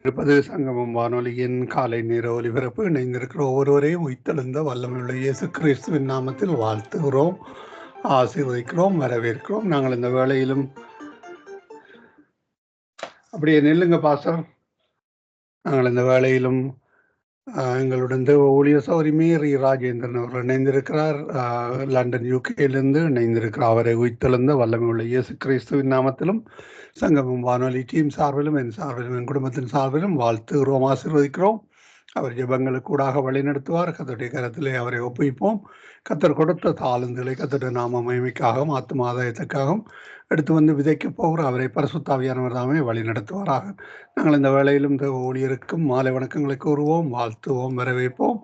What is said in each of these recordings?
இருப்பது சங்கமம் வானொலியின் காலை நேர ஒலிபரப்பு. இணைந்திருக்கிற ஒவ்வொருவரையும் உயிர்த்தெழுந்த வல்லமையுள்ள இயேசு கிறிஸ்துவின் நாமத்தில் வாழ்த்துகிறோம், ஆசீர்வதிக்கிறோம், வரவேற்கிறோம். நாங்கள் இந்த வேளையிலும் அப்படியே நில்லுங்க பாசம். நாங்கள் இந்த வேளையிலும் எங்களுடன் தேவ ஊழிய சௌரி மேரி ராஜேந்திரன் அவர்கள் இணைந்திருக்கிறார். லண்டன் யூகேயிலிருந்து இணைந்திருக்கிறார். அவரை உயிர்த்தெழுந்த வல்லமையுள்ள இயேசு கிறிஸ்துவின் நாமத்திலும் சங்கமம் வானொலி டீம் சார்பிலும் என் சார்பிலும் என் குடும்பத்தின் சார்பிலும் வாழ்த்துகிறோம், ஆசீர்வதிக்கிறோம். அவர் ஜெபங்களுக்கு கூடாக வழிநடத்துவார். கர்த்தருடைய கரத்திலே அவரை ஒப்புவிப்போம். கர்த்தர் கொடுத்த தாளந்துகளை கர்த்தருடைய நாம மகிமைக்காகவும் ஆத்தும ஆதாயத்துக்காகவும் எடுத்து வந்து விதைக்க போகிற அவரை பரிசுத்தாவியானவர் தாமே வழி நடத்துவாராக. நாங்கள் இந்த வேளையிலும் இந்த ஊழியருக்கும் மாலை வணக்கங்களை கூறுவோம், வாழ்த்துவோம், வரவேற்போம்.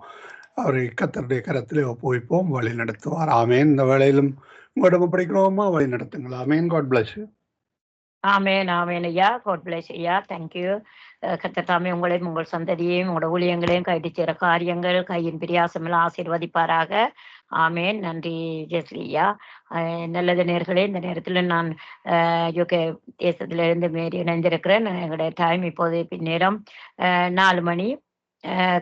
அவரை கர்த்தருடைய கரத்திலே ஒப்புவிப்போம், வழி நடத்துவார். ஆமேன். இந்த வேளையிலும் உங்களிடம் படிக்கிறோமா, வழி நடத்துங்கள். ஆமேன். God bless you. ஆமேன் ஆமேன் ஐயா. காட் பிளஸ் ஐயா. தேங்க்யூ. கர்த்தர் தாமே உங்களையும் உங்கள் சந்ததியையும் உங்களோட ஊழியங்களையும் கைட்டு சேர காரியங்கள் கையின் பிரியாசமெல்லாம் ஆசீர்வதிப்பாராக. ஆமேன். நன்றி ஜெஸ்லி ஐயா. நல்லது நேர்களே, இந்த நேரத்தில் நான் யூகே தேசத்திலிருந்து மேரி இணைந்திருக்கிறேன். எங்களுடைய டைம் இப்போது நேரம் 4 மணி.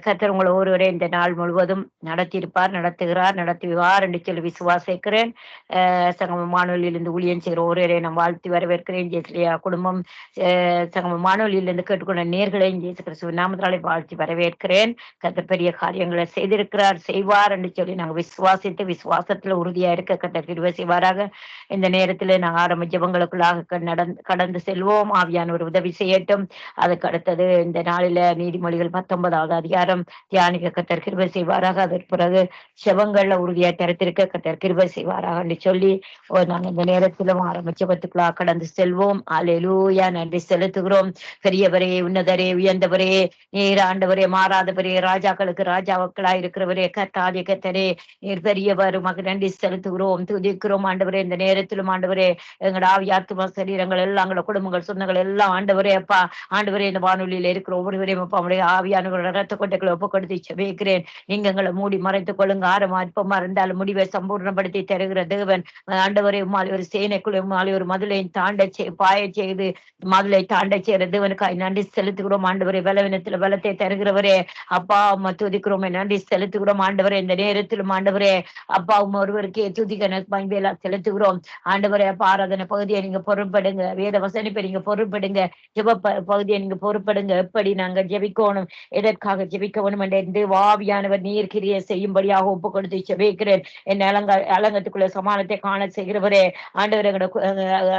கர்த்தர் உங்களை ஒருவரே இந்த நாள் முழுவதும் நடத்தியிருப்பார், நடத்துகிறார், நடத்துவார் என்று சொல்லி விசுவாசிக்கிறேன். சங்கம மாணவர்களிலிருந்து ஊழியம் செய்கிற ஒருவரை நான் வாழ்த்தி வரவேற்கிறேன். ஜெயஸ்லியா குடும்பம் சங்கம மாணவர்களிலிருந்து கேட்டுக்கொண்ட நேர்களையும் ஜேசு கிறிஸ்துவின் நாமத்தினாலே வாழ்த்தி வரவேற்கிறேன். கர்த்தர் பெரிய காரியங்களை செய்திருக்கிறார், செய்வார் என்று சொல்லி நாங்கள் விசுவாசித்து விசுவாசத்துல உறுதியா இருக்க கர்த்தர் கிருபை செய்வாராக. இந்த நேரத்தில் நாங்கள் ஆரம்ப ஜெபங்களுக்குள்ளாக கடந்து செல்வோம். ஆவியானவர் உதவி செய்யட்டும். அதுக்கு அடுத்தது இந்த நாளில நீதிமொழிகள் 19வது அதிகாரம் தியானிக்க கர்த்தர் கிருபை செய்வாராக. அதற்கு பிறகு செவங்கள்ல உறுதியா தரத்திருக்க கர்த்தர் கிருபை செய்வாராக என்று சொல்லி நாங்கள் இந்த நேரத்திலும் ஆரம்ப ஜெபத்துக்குள்ளாக கடந்து செல்வோம். அல்லேலூயா. நன்றி செலுத்துகிறோம். பெரியவரே, உன்னதரே, உயர்ந்தவரே, நீர் ஆண்டவரே, மாறாதவரே, ராஜாக்களுக்கு ராஜாக்களாய் இருக்கிறவரே, கர்த்தாதி கர்த்தரே, நீர் பெரியவர். உமக்கு நன்றி செலுத்துகிறோம், துதிக்கிறோம் ஆண்டவரே. இந்த நேரத்திலும் ஆண்டவரே, எங்களோட ஆவியாத்மா சரீரங்கள் எல்லாம், எங்களோட குடும்பங்கள் சொந்தங்கள் எல்லாம் ஆண்டவரே அப்பா, ஆண்டவரே, இந்த வானொலியில இருக்கிற ஒவ்வொருவரையும் அப்பா உடைய ஆவியானவரோட ரத்த கொட்டைகளை ஒப்புக்கொடுத்து செபிக்கிறேன். நீங்க எங்களை மூடி மறைத்துக் கொள்ளுங்க. ஆரமா அற்பமா இருந்தாலும் முடிவை சம்பூர்ணப்படுத்தி தருகிற தேவன் ஆண்டவரே, உமாலி ஒரு சேனைக்குள்ள உமாலி ஒரு மதுளை பாய செய்து மதுளை தாண்ட செய்கிற தேவனுக்காய் நன்றி செலுத்துகிறோம் ஆண்டவரே. பலவீனத்துல பலத்தை தருகிறவரே அப்பா, உம்மை துதிக்கிறோம், நன்றி செலுத்துகிறோம் ஆண்டவரே. இந்த நேரத்திலும் ஆண்டவரே அப்பா ஒருவருக்கே துதிக்க மகிமையெல்லாம் செலுத்துகிறோம் ஆண்டவரே. அப்பா, ஆராதனை பகுதியை நீங்க பொறுப்படுங்க, வேத வசனிப்பை நீங்க பொறுப்படுங்க, ஜெப பகுதியை நீங்க பொறுப்படுங்க. எப்படி நாங்க ஜெபிக்கணும், எதற்காக ஜெபிக்க வேணும் என்று ஆவியானவர் நீர் கிரியை செய்யும்படியாக ஒப்பு கொடுத்து ஜெபிக்கிறேன். என் அலங்கத்துக்குள்ள சமானத்தை காண செய்கிறவரே ஆண்டவரே,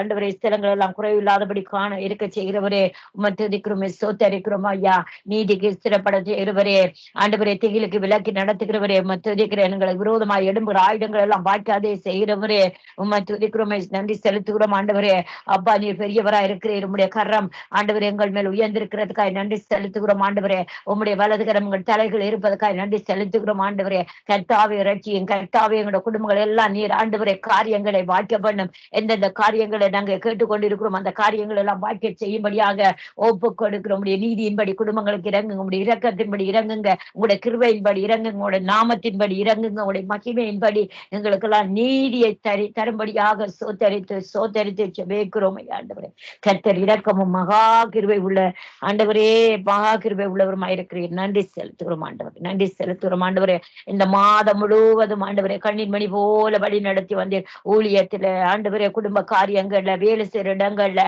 ஆண்டவரே ஸ்தலங்கள் எல்லாம் குறைவில்லாதபடி காண இருக்க செய்கிறவரே, உம்மை துதிக்கிறோம், சோத்தரிக்கிறோம் ஐயா. நீதிக்கு ஸ்திரப்பட செய்கிறவரே ஆண்டவரே, திகிலுக்கு விலக்கி நடத்துகிறவரே, உம்மை துதிக்கிறேன். எங்களை விரோதமாக எடும்புகிற ஆயுதங்கள் எல்லாம் வாய்க்காதே செய்கிறவரே, உம்மை துதிக்கிறோம், நன்றி செலுத்துகிறோம் ஆண்டவரே. அப்பா, நீர் பெரியவராக இருக்கிறீர். உம்முடைய கரம் ஆண்டவரே எங்கள் மேல் உயர்ந்திருக்கிறதுக்காக நன்றி செலுத்துகிறோம் ஆண்டவரே. உம்முடைய வலது கரம் எங்கள் தலைகள் இருப்பதற்காக நன்றி செலுத்துகிறோம் ஆண்டவரே. கர்த்தாவே ரட்சியும், கர்த்தாவே எங்களோட குடும்பங்கள் எல்லாம் நீர் ஆண்டவரே காரியங்களை வாய்க்க பண்ணும். எந்தெந்த காரியங்களை நாங்கள் கேட்டுக்கொண்டிருக்கிறோம் அந்த காரியங்கள் எல்லாம் வாய்க்க செய்யும்படியாக ஒப்பு கொடுக்கிறோம். உங்களுடைய நீதியின்படி குடும்பங்களுக்கு இறங்குங்க, உங்களுடைய இரக்கத்தின்படி இறங்குங்க, உங்களுடைய கிருபையின்படி இறங்குங்க, உங்களுடைய நாமத்தின்படி இறங்குங்க, உங்களுடைய மகிமையின்படி எங்களுக்கெல்லாம் நீதியை தரும்படியாக சோத்தரித்து ஜெபிக்கிறோம் ஆண்டவரே. கர்த்தர் இரக்கமும் மகா கிருபை உள்ள ஆண்டவரே, மகா கிருபை உள்ளவருமாய் இருக்கிறீர். நன்றி செலுத்துகிறோம் ஆண்டவரே, நன்றி செலுத்துகிறோம் ஆண்டவரே. இந்த மாதம் முழுவதும் ஆண்டவரே கண்ணீர் மணி போல வழி நடத்தி வந்தேன். ஊழியத்துல ஆண்டவரே, குடும்ப காரியங்கள்ல, வேலை செய்யற இடங்கள்ல,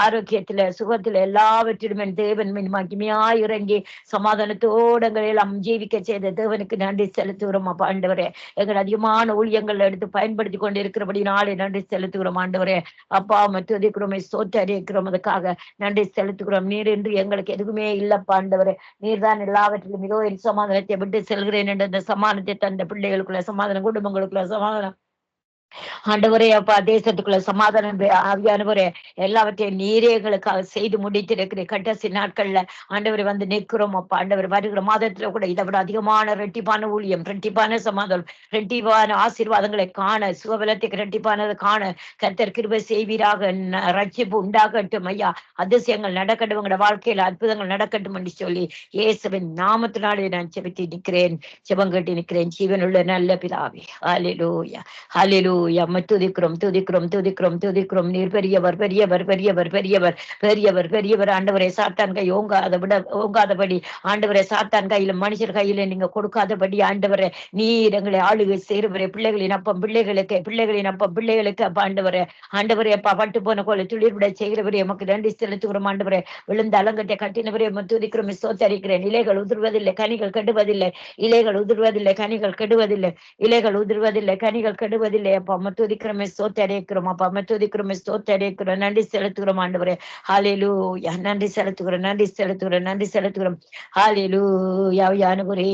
ஆரோக்கியத்துல, சுகத்துல எல்லாவற்றிலுமே தேவன் மகிமையாய் இறங்கி சமாதானத்தோடு எல்லாம் ஜீவிக்க செய்த தேவனுக்கு நன்றி செலுத்துகிறோம் அப்பா ஆண்டவரே. எங்கள் அதிகமான ஊழியங்கள் எடுத்து பயன்படுத்தி கொண்டு இருக்கிறபடினாலே நன்றி செலுத்துகிறோம் ஆண்டவரே. அப்பா, துதிக்கிறோம், சோத்தரிக்கிறோம், அதுக்காக நன்றி செலுத்துகிறோம். நீர் என்று எங்களுக்கு எதுவுமே இல்லப்பா ஆண்டவரே. நீர் தான் எல்லாவற்றிலும் இதோ என் சமாதானத்தை விட்டு செல்கிறேன் என்று அந்த சமாதானத்தை தந்த பிள்ளைகளுக்குள்ள சமாதானம், குடும்பங்களுக்குள்ள சமாதானம் ஆண்டவரே. அப்பா, தேசத்துக்குள்ள சமாதானம் ஆவியானவரே, எல்லாவற்றையும் நீரே எங்களுக்காக செய்து முடித்திருக்கிற கடைசி நாட்கள்ல ஆண்டவரை வந்து நிற்கிறோம் அப்பா ஆண்டவர். வருகிற மாதத்துல கூட இதை விட அதிகமான ரெட்டிப்பான ஊழியம், ரெட்டிப்பான சமாதானம், ரெட்டிப்பான ஆசீர்வாதங்களை காண, சுகபலத்துக்கு ரெட்டிப்பானதை காண கர்த்தர் கிருபை செய்வீராக. ரட்சிப்பு உண்டாகட்டும் ஐயா, அதிசயங்கள் நடக்கட்டும், உங்களோட வாழ்க்கையில அற்புதங்கள் நடக்கட்டும் என்று சொல்லி இயேசுவின் நாமத்தினாலே நான் செபித்து நிற்கிறேன், செபங்கட்டி நிற்கிறேன். ஜீவனுள்ள நல்ல பிதாவே. ஹல்லேலூயா, ஹல்லேலூயா, எம்மை துதிக்கிறோம் துதிக்கிறோம் துதிக்கிறோம் துதிக்கிறோம். நீர் பெரியவர் பெரியவர் பெரியவர் பெரியவர் பெரியவர் பெரியவர். ஆண்டவரே, சாத்தான் கை ஓங்காதபடி ஆண்டவரே, சாத்தான் கையில மனுஷர் கையில நீங்க கொடுக்காதபடி ஆண்டவரே, நீர் எங்களை ஆளுகை செய்கிறவரே. பிள்ளைகளின் அப்பம் பிள்ளைகளுக்கு அப்ப ஆண்டவரே அப்பா, பட்டு போன கோலை துளிர்விட செய்கிறவரே எமக்கு நன்றி செலுத்துகிறோம். ஆண்டவரே, விழுந்த அலங்கத்தை கட்டினவரே துதிக்கிறோம், சோத்தரிக்கிறேன். இலைகள் உதிர்வதில்லை, கனிகள் கெடுவதில்லை. இலைகள் உதிர்வதில்லை, கனிகள் கெடுவதில்லை. இலைகள் உதிர்வதில்லை, கனிகள் கெடுவதில்லை. அப்பா அம்மா துதிக்கிறோமே, ஸ்தோத்தரிக்கிறோம். அப்பா அம்மா துதிக்கிறோமே, ஸ்தோத்தரிக்கிறோம். நன்றி செலுத்துகிறோம் ஆண்டவரே. ஹல்லேலூயா. நன்றி செலுத்துகிறோம், நன்றி செலுத்துகிறோம், நன்றி செலுத்துகிறோம். ஹல்லேலூயா. ஆண்டவரே,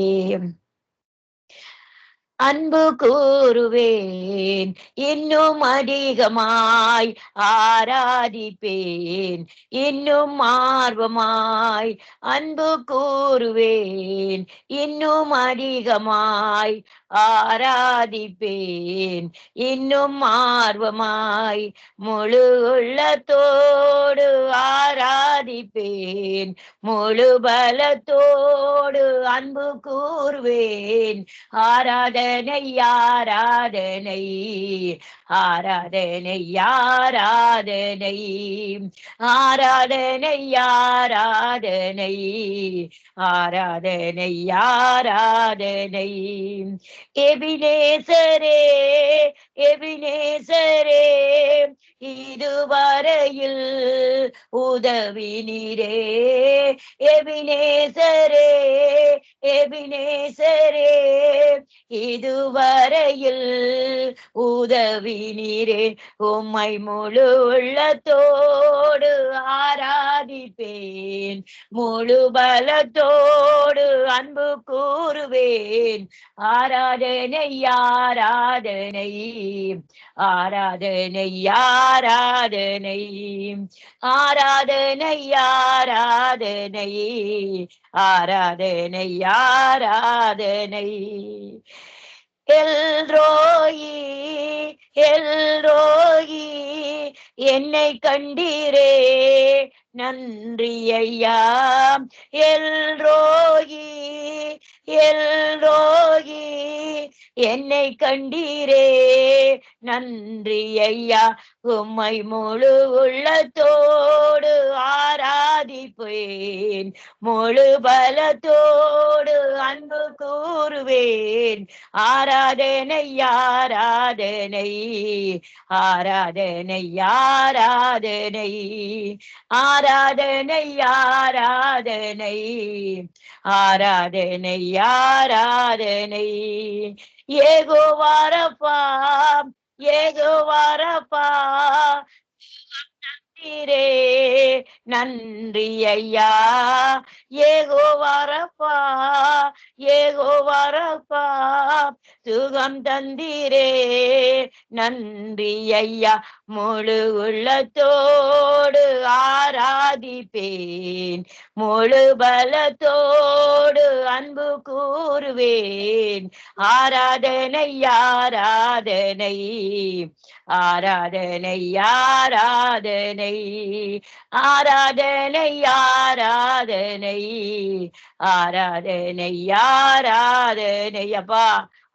அன்பு கூறுவேன், இன்னும் அதிகமாய் ஆராதிப்பேன், இன்னும் ஆர்வமாய் அன்பு கூறுவேன், இன்னும் அதிகமாய் ஆராதிப்பேன், இன்னும் ஆர்வமாய் முழு உள்ளத்தோடு ஆராதிப்பேன், முழு பலத்தோடு அன்பு கூறுவேன். ஆராதனை ஆராதனை ஆராதனை ஆராதனை ஆராதனை ஆராதனை ஆராதனை ஆராதனை. எபினேசரே எபினேசரே, இதுவரையில் உதவி நீரே. எபினேசரே எபினேசரே, இதுவரையில் உதவி நீரே. உம்மை முழு உள்ளத்தோடு ஆராதிப்பேன், முழு பலத்தோடு அன்பு கூறுவேன். ஆராதனை ஆராதனை ஆராதனை ஆராதனை ஆராதனை ஆராதனை ஆராதனை ஆராதனை. எல்ரோயி எல்ரோயி, என்னை கண்டீரே நன்றி ஐயா. எல்ரோயி எல்ரோயி, என்னை கண்டீரே நன்றி ஐயா. உம்மை முழு உள்ளத்தோடு ஆராதிப்பேன், முழு பலத்தோடு அன்பு கூறுவேன். ஆராதனை ஆராதனை ஆராதனை ஆராதனை ஆராதனை ஆராதனை ஆராதனை ஆராதனை. யெகோவா ரப்பா யெகோவா ரப்பா, நன்றி ஐயா. யெகோவா ரப்பா யெகோவா ரப்பா, சுகம் தந்தீரே நன்றி ஐயா. முழு உள்ளத்தோடு ஆராதிப்பேன், முழு பலத்தோடு அன்பு கூறுவேன். ஆராதனை ஆராதனை ஆராதனை ஆராதனை ஆராதனை ஆராதனை ஆராதனை ஆராதனை. அப்பா,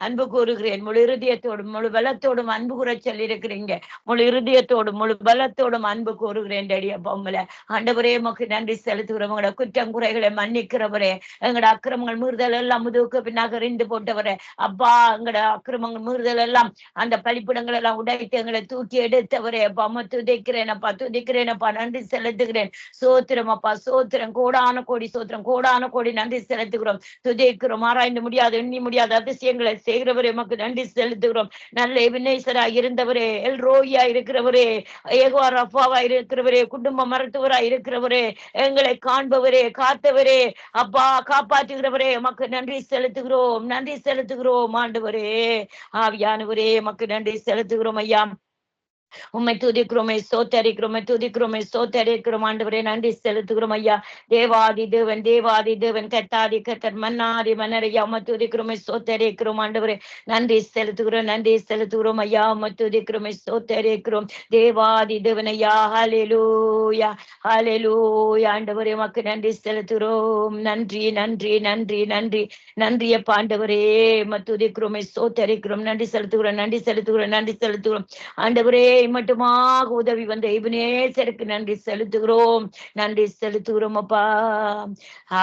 அன்பு கூறுகிறேன். முழு இருதயத்தோடும் முழு பலத்தோடும் அன்பு கூற சொல்லியிருக்கிறீங்க. முழு இருதயத்தோடும் முழு பலத்தோடும் அன்பு கூறுகிறேன் டேடி. அப்பா, உங்களை ஆண்டவரே உமக்கு நன்றி செலுத்துகிறோம். உங்களோட குற்றம் குறைகளை மன்னிக்கிறவரே, எங்களோட அக்கிரமங்கள் மீறுதல் எல்லாம் முதுகுக்கு பின்னாக எறிந்து போட்டவரே. அப்பா, எங்களோட அக்கிரமங்கள் மீறுதல் எல்லாம் அந்த பலிப்பிடங்கள் எல்லாம் உடைத்து எங்களை தூக்கி எடுத்தவரே. அப்பா, அம்மா துதிக்கிறேன் அப்பா, துதிக்கிறேன் அப்பா, நன்றி செலுத்துகிறேன். சோத்திரம் அப்பா, சோத்திரம், கோடான கோடி சோத்திரம், கோடான கோடி நன்றி செலுத்துகிறோம், துதிக்கிறோம். ஆராய்ந்து முடியாது, எண்ணி முடியாத அதிசயங்களை செய்கிறவரே உமக்கு நன்றி செலுத்துகிறோம். நல்ல எபினேசரா இருந்தவரே, எல்ரோயா இருக்கிறவரே, யெகோவா ரப்பாவா இருக்கிறவரே, குடும்ப மருத்துவரா இருக்கிறவரே, எங்களை காண்பவரே, காத்தவரே, அப்பா காப்பாற்றுகிறவரே உமக்கு நன்றி செலுத்துகிறோம், நன்றி செலுத்துகிறோம். ஆண்டவரே, ஆவியானவரே உமக்கு நன்றி செலுத்துகிறோம் ஐயா. உம்மை துதிக்கிறோமே ஸ்தோத்தரிக்கிறோமே துதிக்கிறோமே ஸ்தோத்தரிக்கிறோம் ஆண்டவரே நன்றி செலுத்துகிறோம் ஐயா. தேவாதி தேவன் தேவாதி தேவன் கத்தாதி கத்தர் மன்னாதி மன்னரையா உம்மை துதிக்கிறோமே ஸ்தோத்தரிக்கிறோம் ஆண்டவரே நன்றி செலுத்துகிறோம் ஐயா. உம்மை துதிக்கிறோமே ஸ்தோத்தரிக்கிறோம் தேவாதி தேவன் ஐயா. ஹல்லேலூயா ஹல்லேலூயா ஆண்டவரே உமக்கு நன்றி செலுத்துகிறோம். நன்றி நன்றி நன்றி நன்றி நன்றி அப்பா ஆண்டவரே உம்மை துதிக்கிறோமே ஸ்தோத்தரிக்கிறோம். நன்றி செலுத்துகிறோம் ஆண்டவரே. மட்டுமாக உதவி வந்த இப்னேசருக்கு நன்றி செலுத்துகிறோம் அப்பா.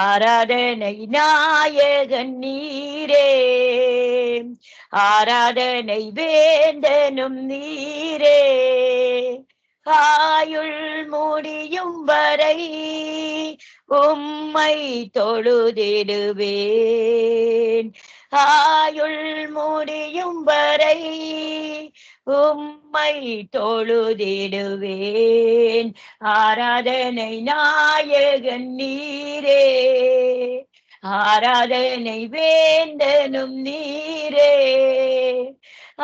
ஆராதனை நாயகன் நீரே, ஆராதனை வேந்தனும் நீரே, ஆயுள் முடியும் வரை உம்மை தொழுதிடுவேன், ஆயுள் முடியும் வரை உம்மை தொழுதிடுவேன். ஆராதனை நாயகன் நீரே, ஆராதனை வேந்தனும் நீரே,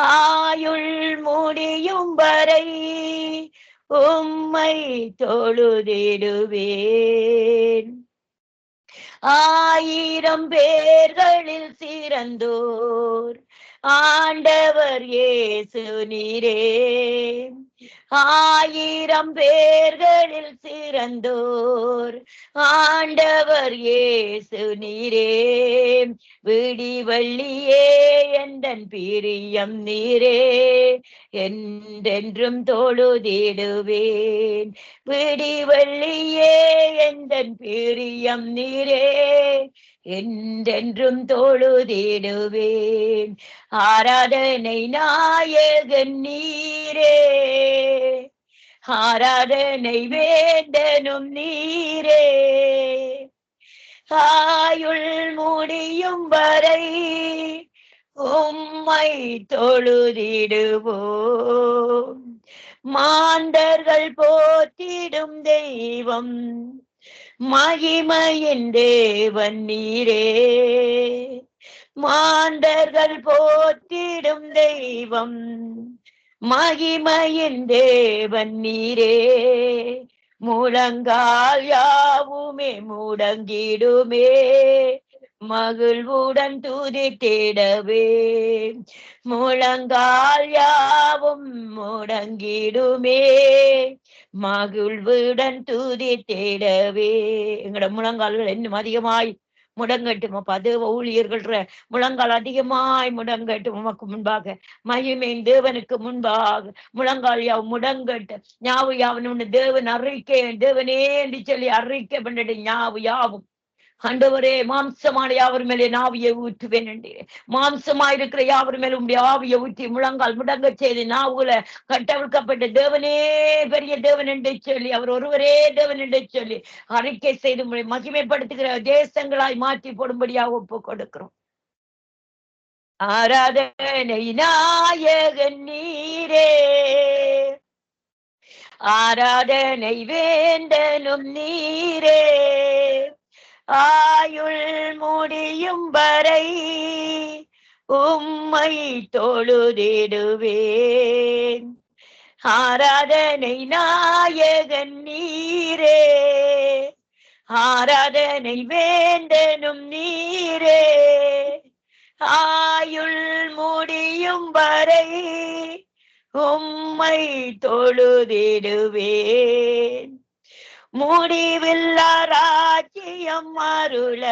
ஆயுள் முடியும் வரை உம்மை தொழுதிடுவேன். 1000 பேர்களில் சிறந்தோர் ஆண்டவர் இயேசு நீரே, 1000 பேர்களில் சிறந்தோர் ஆண்டவர் இயேசு நீரே, விடிவெள்ளியே எந்தன் பிரியம் நீரே, என்றென்றும் தொழுதிடுவேன், விடிவெள்ளியே எந்தன் பிரியம் நீரே, என்றென்றும் தொழுதிடுவேன். ஆராதனை நாயகன் நீரே, ஆராதனை வேந்தனும் நீரே, ஆயுள் முடியும் வரை உம்மை தொழுதிடுவோம். மாந்தர்கள் போற்றிடும் தெய்வம் மகிமையின் தேவன் நீரே, மாந்தர்கள் போற்றிடும் தெய்வம் மகிமையின் தேவன் நீரே, முழங்கால் யாவுமே முடங்கிடுமே, மகிழ்வுடன் துதித்திடவே, முழங்கால் யாவும் முடங்கிடுமே, மகிழ்வுடன் துதித்திடவே. எங்களோட முழங்கால்கள் இன்னும் அதிகமாய் முடங்கட்டும் அப்பா. தேவ ஊழியர்கள் முழங்கால் அதிகமாய் முடங்கட்டும் உமக்கு முன்பாக, மகிமையின் தேவனுக்கு முன்பாக முழங்கால் யாவும் முடங்கட்டு. ஞாவு யாவன் தேவன் அறிக்கை தேவனே என்று சொல்லி அறிக்கை பண்ணிட்டு ஞாவு யாவும் ஆண்டவரே மாம்சமான யாவர் மேலே நாவியை ஊற்றுவேன் என்று, மாம்சமாயிருக்கிற யாவர் மேலே உடைய ஆவியை ஊற்றி முழங்கால் முடங்க செய்து நாவுல கட்டவிழ்க்கப்பட்ட தேவனே பெரிய தேவன் என்று சொல்லி, அவர் ஒருவரே தேவன் என்று சொல்லி அறிக்கை செய்து மகிமைப்படுத்துகிற தேசங்களாய் மாற்றி போடும்படியாக ஒப்பு கொடுக்கிறோம். ஆராதனை நாயகன் நீரே, ஆராதனை வேந்தனும் நீரே, ஆயுள் முடியும் வரை உம்மை தொழுதிடுவேன். ஆராதனை நாயகன் நீரே, ஆராதனை வேந்தனும் நீரே, ஆயுள் முடியும் வரை உம்மை தொழுதிடுவேன். முடிவில்லா ராஜ்யம் அருள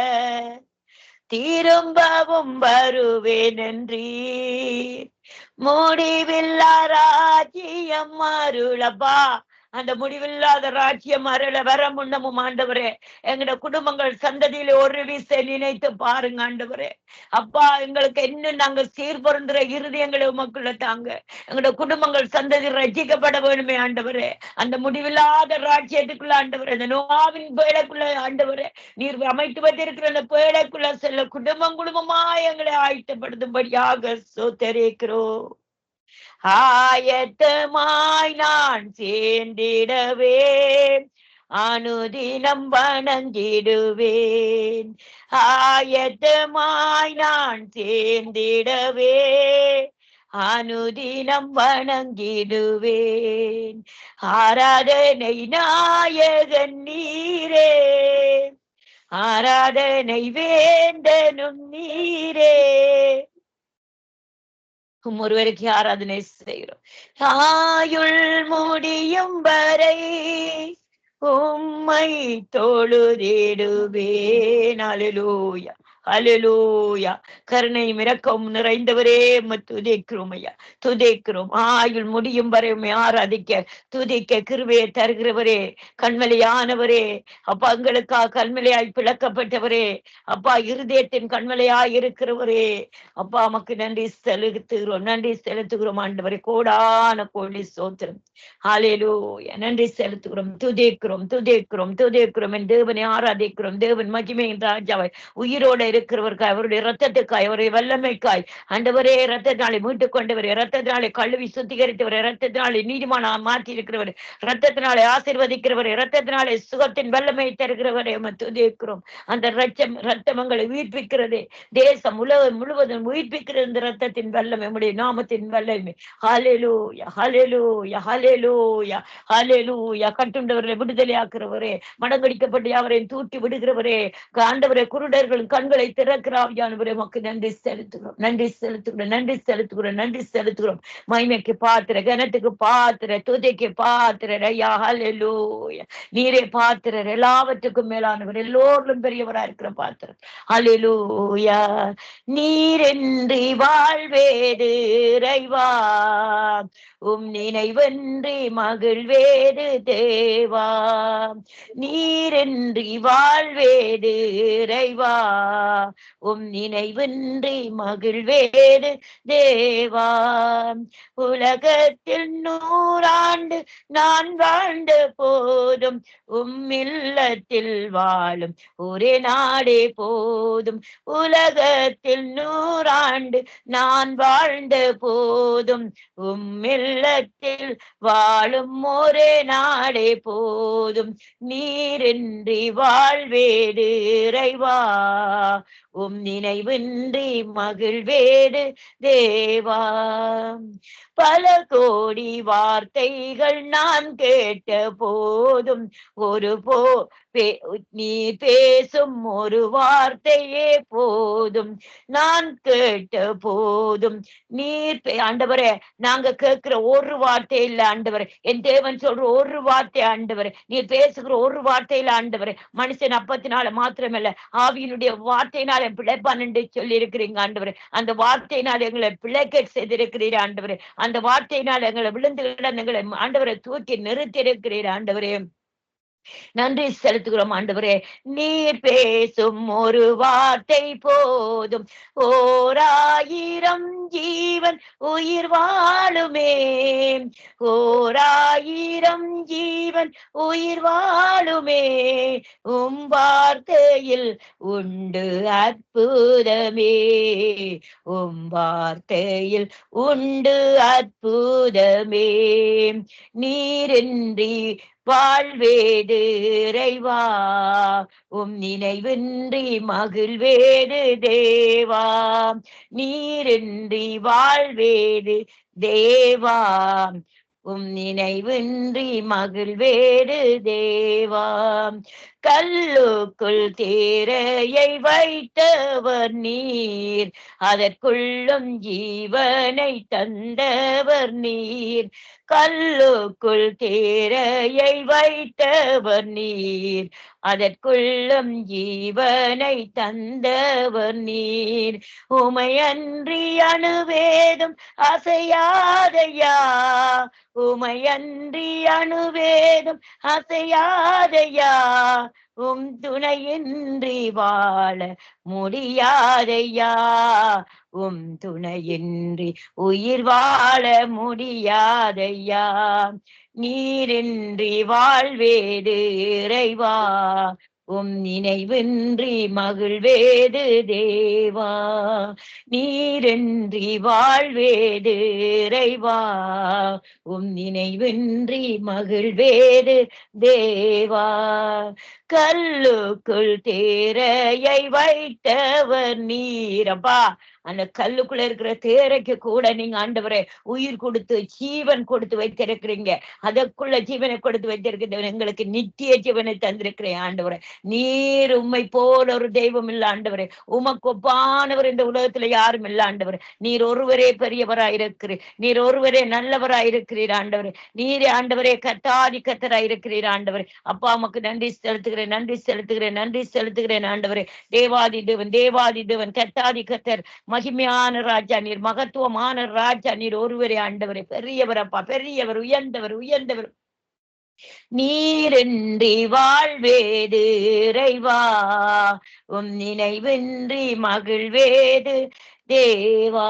திரும்பவும் வருவேன் என்றீர், முடிவில்லா ராஜ்யம் அருளப்பா. அந்த முடிவில்லாத ராஜ்யம் அருள வர முன்னமும் ஆண்டவரே எங்கட குடும்பங்கள் சந்ததியில ஒரு விசை நினைத்து பாருங்க ஆண்டவரே. அப்பா எங்களுக்கு இன்னும் நாங்க சீர்பொருந்துற இருதயங்களை உமக்குள்ள தாங்க. எங்களோட குடும்பங்கள் சந்ததி ரட்சிக்கப்பட வேணுமே ஆண்டவரே. அந்த முடிவில்லாத ராஜ்யத்துக்குள்ள ஆண்டவரே, அந்த நோவாவின் பேழைக்குள்ள ஆண்டவரே நீர் அமைத்து வைத்திருக்கிற அந்த பேழைக்குள்ள செல்ல குடும்பமா எங்களை ஆயத்தப்படுத்தும்படியாக சோத்தரிக்கிறோம். ஆயத்தமாய் நான் சேர்ந்திடவே அனுதினம் வணங்கிடுவேன், ஆயத்தமாய் நான் சேர்ந்திடவே அனுதினம் வணங்கிடுவேன். ஆராதனை நாயகன் நீரே, ஆராதனை வேந்தனும் நீரே. ஒருவருக்கு ஆராதனை செய்கிறோம். ஆயுள் முடியும் வரை உம்மை தொழுதிடுவேன். அல்லேலூயா, அல்லேலூயா. கருணை இரக்கம் நிறைந்தவரே, துதிக்கிறோம் ஐயா, துதிக்கிறோம். ஆயுள் முடியும் வரை உம்மை ஆராதிக்க துதிக்க கிருபையை தருகிறவரே, கண்மலையானவரே, அப்பா எங்களுக்காக கண்மலையாய் பிளக்கப்பட்டவரே, அப்பா இருதயத்தின் கண்மலையாய் இருக்கிறவரே, அப்பா நமக்கு நன்றி செலுத்துகிறோம், நன்றி செலுத்துகிறோம் ஆண்டவரே. கோடான கோடி சோத்திரம். ஹல்லேலூயா, நன்றி செலுத்துகிறோம், துதிக்கிறோம், துதிக்கிறோம், துதிக்கிறோம். என் தேவனை ஆராதிக்கிறோம். தேவன் மகிமையின் ராஜாவை, உயிரோட இருக்கிறவர்காய், அவருடைய ரத்தத்துக்காய், அவருடைய வல்லமைக்காய், ஆண்டவரே, ரத்தத்தினாலே மீட்டுக் கொண்டவரே, ரத்தத்தினாலே கழுவி சுத்திகரித்தவரே, ரத்தத்தினாலே நீதிமான மாற்றி இருக்கிறவரே, ரத்தத்தினாலே ஆசீர்வதிக்கிறவரே, ரத்தத்தினாலே சுகத்தின் வல்லமை தருகிறவரே, துதிக்கிறோம். அந்த ரத்தமங்களை உயிர்ப்பிக்கிறதே, தேசம் உலகம் முழுவதும் உயிர்ப்பிக்கிறது இந்த ரத்தத்தின் வல்லமை, நம்முடைய நாமத்தின் வல்லமை. ஹல்லேலூயா, ஹல்லேலூயா, ஹல்லேலூயா, ஹல்லேலூயா. கட்டுண்டவர்களை விடுதலையாக்குறவரே, மடங்கடிக்கப்பட்டு யாவரையும் தூக்கி விடுகிறவரே, ஆண்டவரே, குருடர்களின் கண்களை திறக்கிறாவியானவரே, உமக்கு நன்றி செலுத்துகிறோம், நன்றி செலுத்துகிறோம், நன்றி செலுத்துகிறோம், நன்றி செலுத்துகிறோம். மகிமைக்கு பாத்திர, கனத்துக்கு பாத்திர, துதிக்கு பாத்திர ஐயா. ஹல்லேலூயா, நீரே பாத்திரர், எல்லாவற்றுக்கும் மேலானவர், எல்லோரும் பெரியவரா இருக்கிற பாத்திரர். ஹல்லேலூயா. நீரென்றி வாழ்வேது இறைவா, நினைவென்றி மகிழ்வேது தேவா. நீரென்றி வாழ்வேது இறைவா, நினைவென்றி மகிழ்வேது தேவா. உலகத்தில் 100 ஆண்டு நான் வாழ்ந்த போதும் இல்லத்தில் வாழும் ஒரே நாடே போதும். உலகத்தில் 100 ஆண்டு நான் வாழ்ந்த போதும் இல்லத்தில் வாழும் ஒரே நாடே போதும். நீரின்றி வாழ்வேடு இறைவா, நினைவின்றி மகிழ்வேடு தேவா. பல கோடி வார்த்தைகள் நான் கேட்ட போதும் நீ பேசும் ஒரு வார்த்தையே போதும். நான் கேட்ட போதும் நீர் ஆண்டவரே, நாங்க கேட்கிற ஒரு வார்த்தை இல்ல ஆண்டவரே, என் தேவன் சொல்ற ஒரு வார்த்தை ஆண்டவரே, நீர் பேசுகிற ஒரு வார்த்தையில ஆண்டவரே. மனுஷன் அப்பத்தினால மாத்திரமல்ல, ஆவியினுடைய வார்த்தையினால பிழைப்பான் என்று சொல்லி இருக்கிறீங்க ஆண்டவரே. அந்த வார்த்தையினால் எங்களை பிழைக்க செய்திருக்கிறீர் ஆண்டவரே. அந்த வார்த்தையினால் எங்களை விழுந்து எங்களை ஆண்டவரை தூக்கி நிறுத்தி இருக்கிறீர் ஆண்டவரே. நன்றி செலுத்துகிறோம் ஆண்டவரே. நீர் பேசும் ஒரு வார்த்தை போதும் 1000 ஜீவன் உயிர் வாழுமே. 1000 ஜீவன் உயிர் வாழுமே. வார்த்தையில் உண்டு அற்புதமே. வார்த்தையில் உண்டு அற்புதமே. நீரின்றி வாழ்வேது இறைவா, நினைவின்றி மகிழ்வேது தேவா. நீரின்றி வாழ்வேது தேவா, நினைவின்றி மகிழ்வேடு தேவா. கல்லுக்குள் தேரையை வைத்தவர் நீர், அதற்குள்ளும் ஜீவனை தந்தவர் நீர். கல்லுக்குள் தேரையை வைத்தவர் நீர், அதற்குள்ளும் ஜீவனை தந்தவர் நீர். உமையன்றி அணுவேதும் அசையாதையா, உமையன்றி அணுவேதும் அசையாதையா. துணையின்றி வாழ முடியாதையா. துணையின்றி உயிர் வாழ முடியாதையா. நீரின்றி வாழ்வேது இறைவா, நினைவின்றி மகிழ்வேது தேவா. நீரின்றி வாழ்வேது இறைவா, நினைவின்றி மகிழ்வேது தேவா. கல்லுக்குள் தேரையை வைத்தவர் நீரப்பா. அந்த கல்லுக்குள்ள இருக்கிற தேரைக்கு கூட நீங்க ஆண்டவரே உயிர் கொடுத்து ஜீவன் கொடுத்து வைத்திருக்கிறீங்க. அதற்குள்ள ஜீவனை கொடுத்து வைத்திருக்கிறவர் எங்களுக்கு நித்திய ஜீவனை தந்திருக்கிறேன் ஆண்டவரே. நீர் உம்மை போல ஒரு தெய்வம் இல்ல ஆண்டவரே. உமக்கு ஒப்பானவர் இந்த உலகத்துல யாரும் இல்ல ஆண்டவரே. நீர் ஒருவரே பெரியவராயிருக்கிறீர். நீர் ஒருவரே நல்லவராயிருக்கிறீர் ஆண்டவரே. நீரே ஆண்டவரே கத்தாதி கத்தராயிருக்கிறீர் ஆண்டவரே. அப்பா உமக்கு நன்றி செலுத்துகிறேன், நன்றி செலுத்துகிறேன், நன்றி செலுத்துகிறேன் ஆண்டவரே. தேவாதி தேவன், தேவாதி தேவன், கத்தாதி கத்தர், மகிமையான ராஜா நீர், மகத்துவமான ராஜா நீர் ஒருவரே ஆண்டவரே. பெரியவர் அப்பா, பெரியவர், உயர்ந்தவர், உயர்ந்தவர். நீரின்றி வாழ்வேது இறைவா, உம் நினைவின்றி மகிழ்வேது தேவா.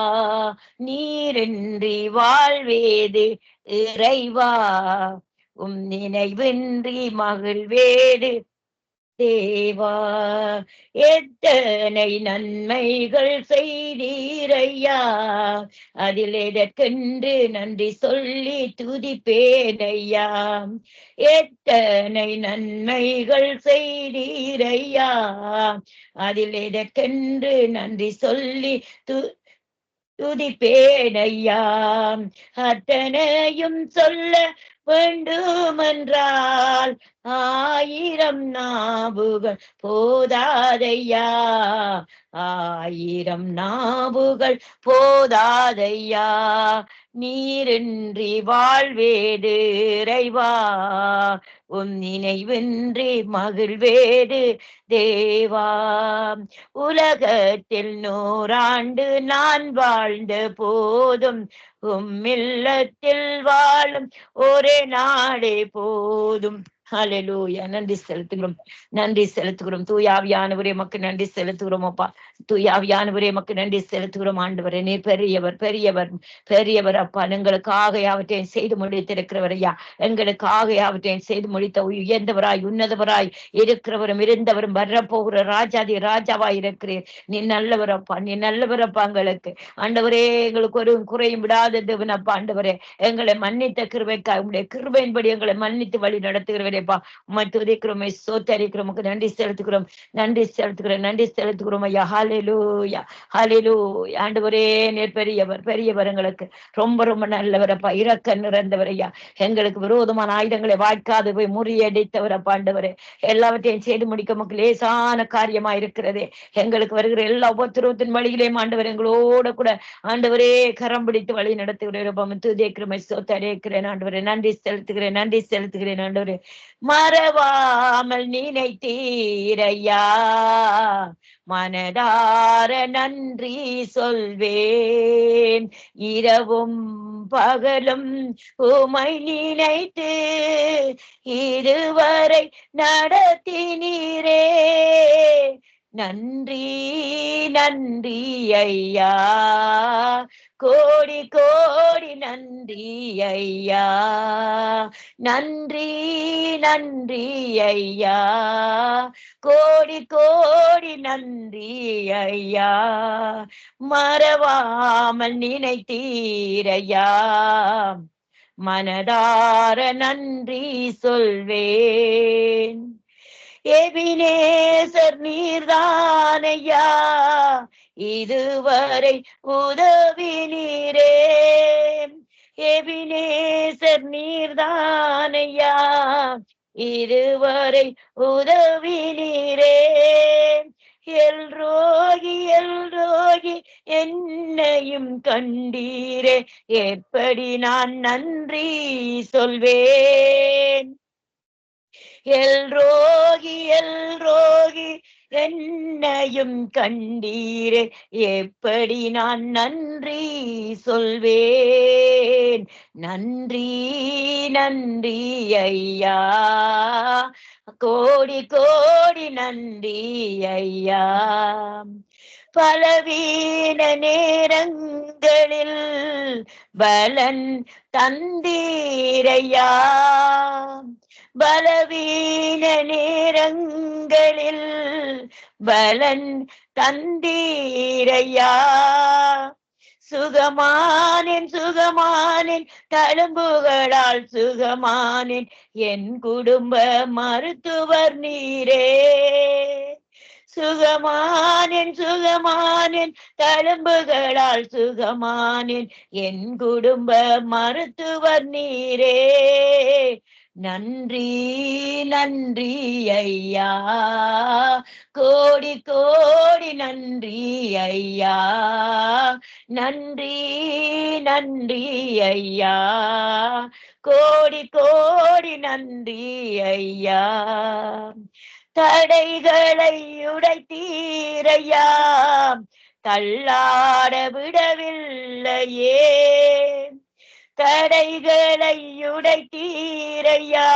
நீரின்றி வாழ்வேது இறைவா, உம் நினைவின்றி மகிழ்வேது தேவா. எத்தனை நன்மைகள் செய்தீரையா, அதில் எதற்கென்று நன்றி சொல்லி துதிப்பேனையா. எத்தனை நன்மைகள் செய்தீரையா, அதில் எதற்கென்று நன்றி சொல்லி துதிப்பேனையா. அத்தனையும் சொல்ல வேண்டுமென்றால் ஆயிரம் நாவுகள் போதாதையா, ஆயிரம் நாவுகள் போதாதையா. நீரின்றி வாழ்வேது இறைவா, உம் நினைவின்றி மகிழ்வேது தேவா. உலகத்தில் 100 ஆண்டு நான் வாழ்ந்த போதும் உம்மில்லத்தில் வாழும் ஒரே நாடே போதும். ஹல்லேலூயா. நன்றி செலுத்துகிறோம், நன்றி செலுத்துகிறோம். தூயாவியானவரே மக்கு நன்றி செலுத்துகிறோம் அப்பா. தூயாவியானவரே மக்கு நன்றி செலுத்துகிறோம் ஆண்டவரே. நீர் பெரியவர், பெரியவர், பெரியவர் அப்பா. எங்களுக்காக யாவற்றையும் செய்து முடித்திருக்கிறவர் ஐயா. எங்களுக்காக யாவற்றையும் செய்து முடித்த உயர்ந்தவராய் உன்னதவராய் இருக்கிறவரும் இருந்தவரும் வரப்போகிற ராஜாதி ராஜாவாய் இருக்கிறீர். நீ நல்லவர் அப்பா, நீ நல்லவர் அப்பா. எங்களுக்கு ஆண்டவரே எங்களுக்கு ஒரு குறையும் விடாத தேவன் அப்பா. ஆண்டவரே எங்களை மன்னித்த கிருபைக்காக உங்களுடைய கிருபையின்படி எங்களை மன்னித்து வழி நடத்துகிறவரேப்பா. உம்மை துதிக்கிறோம், ஸ்தோத்திரிக்கிறோம், நன்றி செலுத்துகிறோம், நன்றி செலுத்துகிறோம், நன்றி செலுத்துகிறோம் ஐயா. ஹல்லேலூயா, ஹல்லேலூயா. ஆண்டவரே நீர் பெரியவர், பெரியவர், எங்களுக்கு ரொம்ப ரொம்ப நல்லவர் அப்பா. இரக்க நிறைந்தவர் ஐயா. எங்களுக்கு விரோதமான ஆயுதங்களை வாய்க்காது போய் முறியடித்தவர் அப்பா. ஆண்டவரே எல்லாவற்றையும் செய்து முடிக்க மக்கள் லேசான காரியமா இருக்கிறதே. எங்களுக்கு வருகிற எல்லா உபத்திரவத்தின் வழியிலேயும் ஆண்டவர் எங்களோட கூட ஆண்டவரே கரம் பிடித்து வழி நடத்துகிறேன். துதிக்கிறோம், ஸ்தோத்திரிக்கிறேன் ஆண்டவரே. நன்றி செலுத்துகிறேன், நன்றி செலுத்துகிறேன் ஆண்டவரே. மறவாமல் நினைத்தீரையா, மனதார நன்றி சொல்வேன். இரவும் பகலும் உமை நினைத்து இதுவரை நடத்தினீரே. நன்றி நன்றி ஐயா, கோடி கோடி நன்றி ஐயா. நன்றி நன்றி ஐயா, கோடி கோடி நன்றி ஐயா. மறவாமல் நினைத்தீரையா, மனதார நன்றி சொல்வேன். எபினேசர் நீர்தானையா, இதுவரை உதவி நீரே. எபினேசர் நீர்தானையா, இதுவரை உதவி நீரே. எல்ரோகி என்னையும் கண்டீரே, எப்படி நான் நன்றி சொல்வேன். எல்ரோகி என்னையும் கண்டீரே, எப்படி நான் நன்றி சொல்வேன். நன்றி நன்றி ஐயா, கோடி கோடி நன்றி ஐயா. பலவீன நேரங்களில் பலன் தந்தீரையா, பலவீன நேரங்களில் பலன் தந்தீரையா. சுகமானேன் தழும்புகளால் சுகமானேன், என் குடும்ப மருத்துவர் நீரே. சுகமானேன் சுகமானேன் தழும்புகளால் சுகமானேன் என் குடும்ப மருத்துவர் நீரே. நன்றி நன்றி ஐயா, கோடி கோடி நன்றி ஐயா, நன்றி நன்றி ஐயா, கோடி கோடி நன்றி ஐயா. தடைகளை உடைத்தீரையா, தள்ளாட விடவில்லையே. தடைகளை உடைத்தீரையா,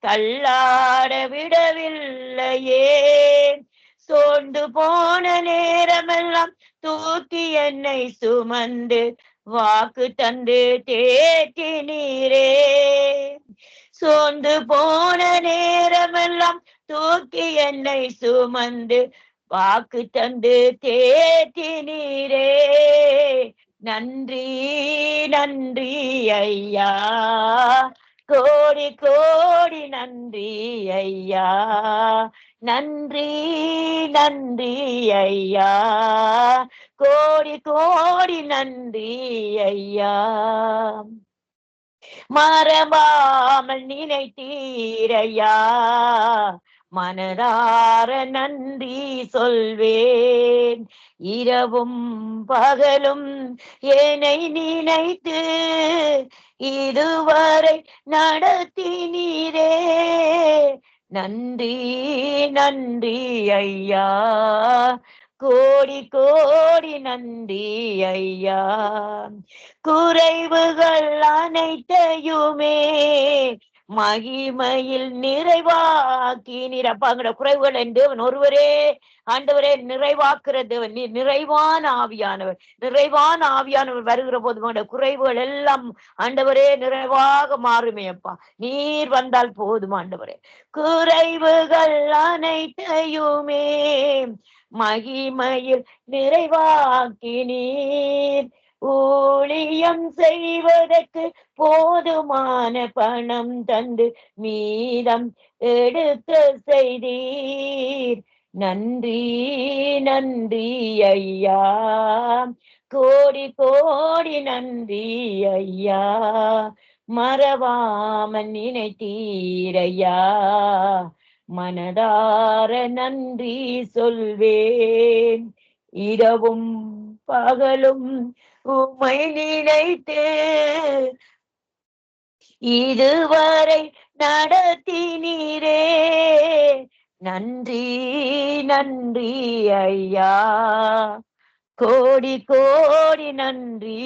தள்ளாட விடவில்லையே. சோர்ந்து போன நேரமெல்லாம் தூக்கி என்னை சுமந்து வாக்கு தந்து தேற்றினீரே. சோர்ந்து போன நேரமெல்லாம் தூக்கி என்னை சுமந்து வாக்கு தந்து தேற்றினீரே. நன்றி நன்றி ஐயா, கோடி கோடி நன்றி ஐயா, நன்றி நன்றி ஐயா, கோடி கோடி நன்றி ஐயா. மறவாமல் நினைத்தீரையா, மனதார நன்றி சொல்வேன். இரவும் பகலும் என்னை நினைத்து இதுவரை நடத்தினீரே. நன்றி நன்றி ஐயா, கோடி கோடி நன்றி ஐயா. குறைவுகள் அனைத்தையுமே மகிமையில் நிறைவாக்கி நீரப்பாங்கிற குறைவுகள் என் தேவன் ஒருவரே ஆண்டவரே நிறைவாக்குற தேவன். நீர் நிறைவான ஆவியானவர். நிறைவான ஆவியானவர் வருகிற போது குறைவுகள் எல்லாம் ஆண்டவரே நிறைவாக மாறுமே அப்பா. நீர் வந்தால் போதும் ஆண்டவரே. குறைவுகள் அனைத்தையுமே மகிமையில் நிறைவாக்கி நீர் ஊழியம் செய்வதற்கு போதுமான பணம் தந்து மீதம் எடுக்க செய்தீர். நன்றி நன்றி ஐயா, கோடி கோடி நன்றி ஐயா. மறவாமல் நினைத்தீரையா, மனதார நன்றி சொல்வேன். இரவும் பகலும் உம்மை நினைத்து இதுவரை நடத்தினீரே. நன்றி நன்றி ஐயா, கோடி கோடி நன்றி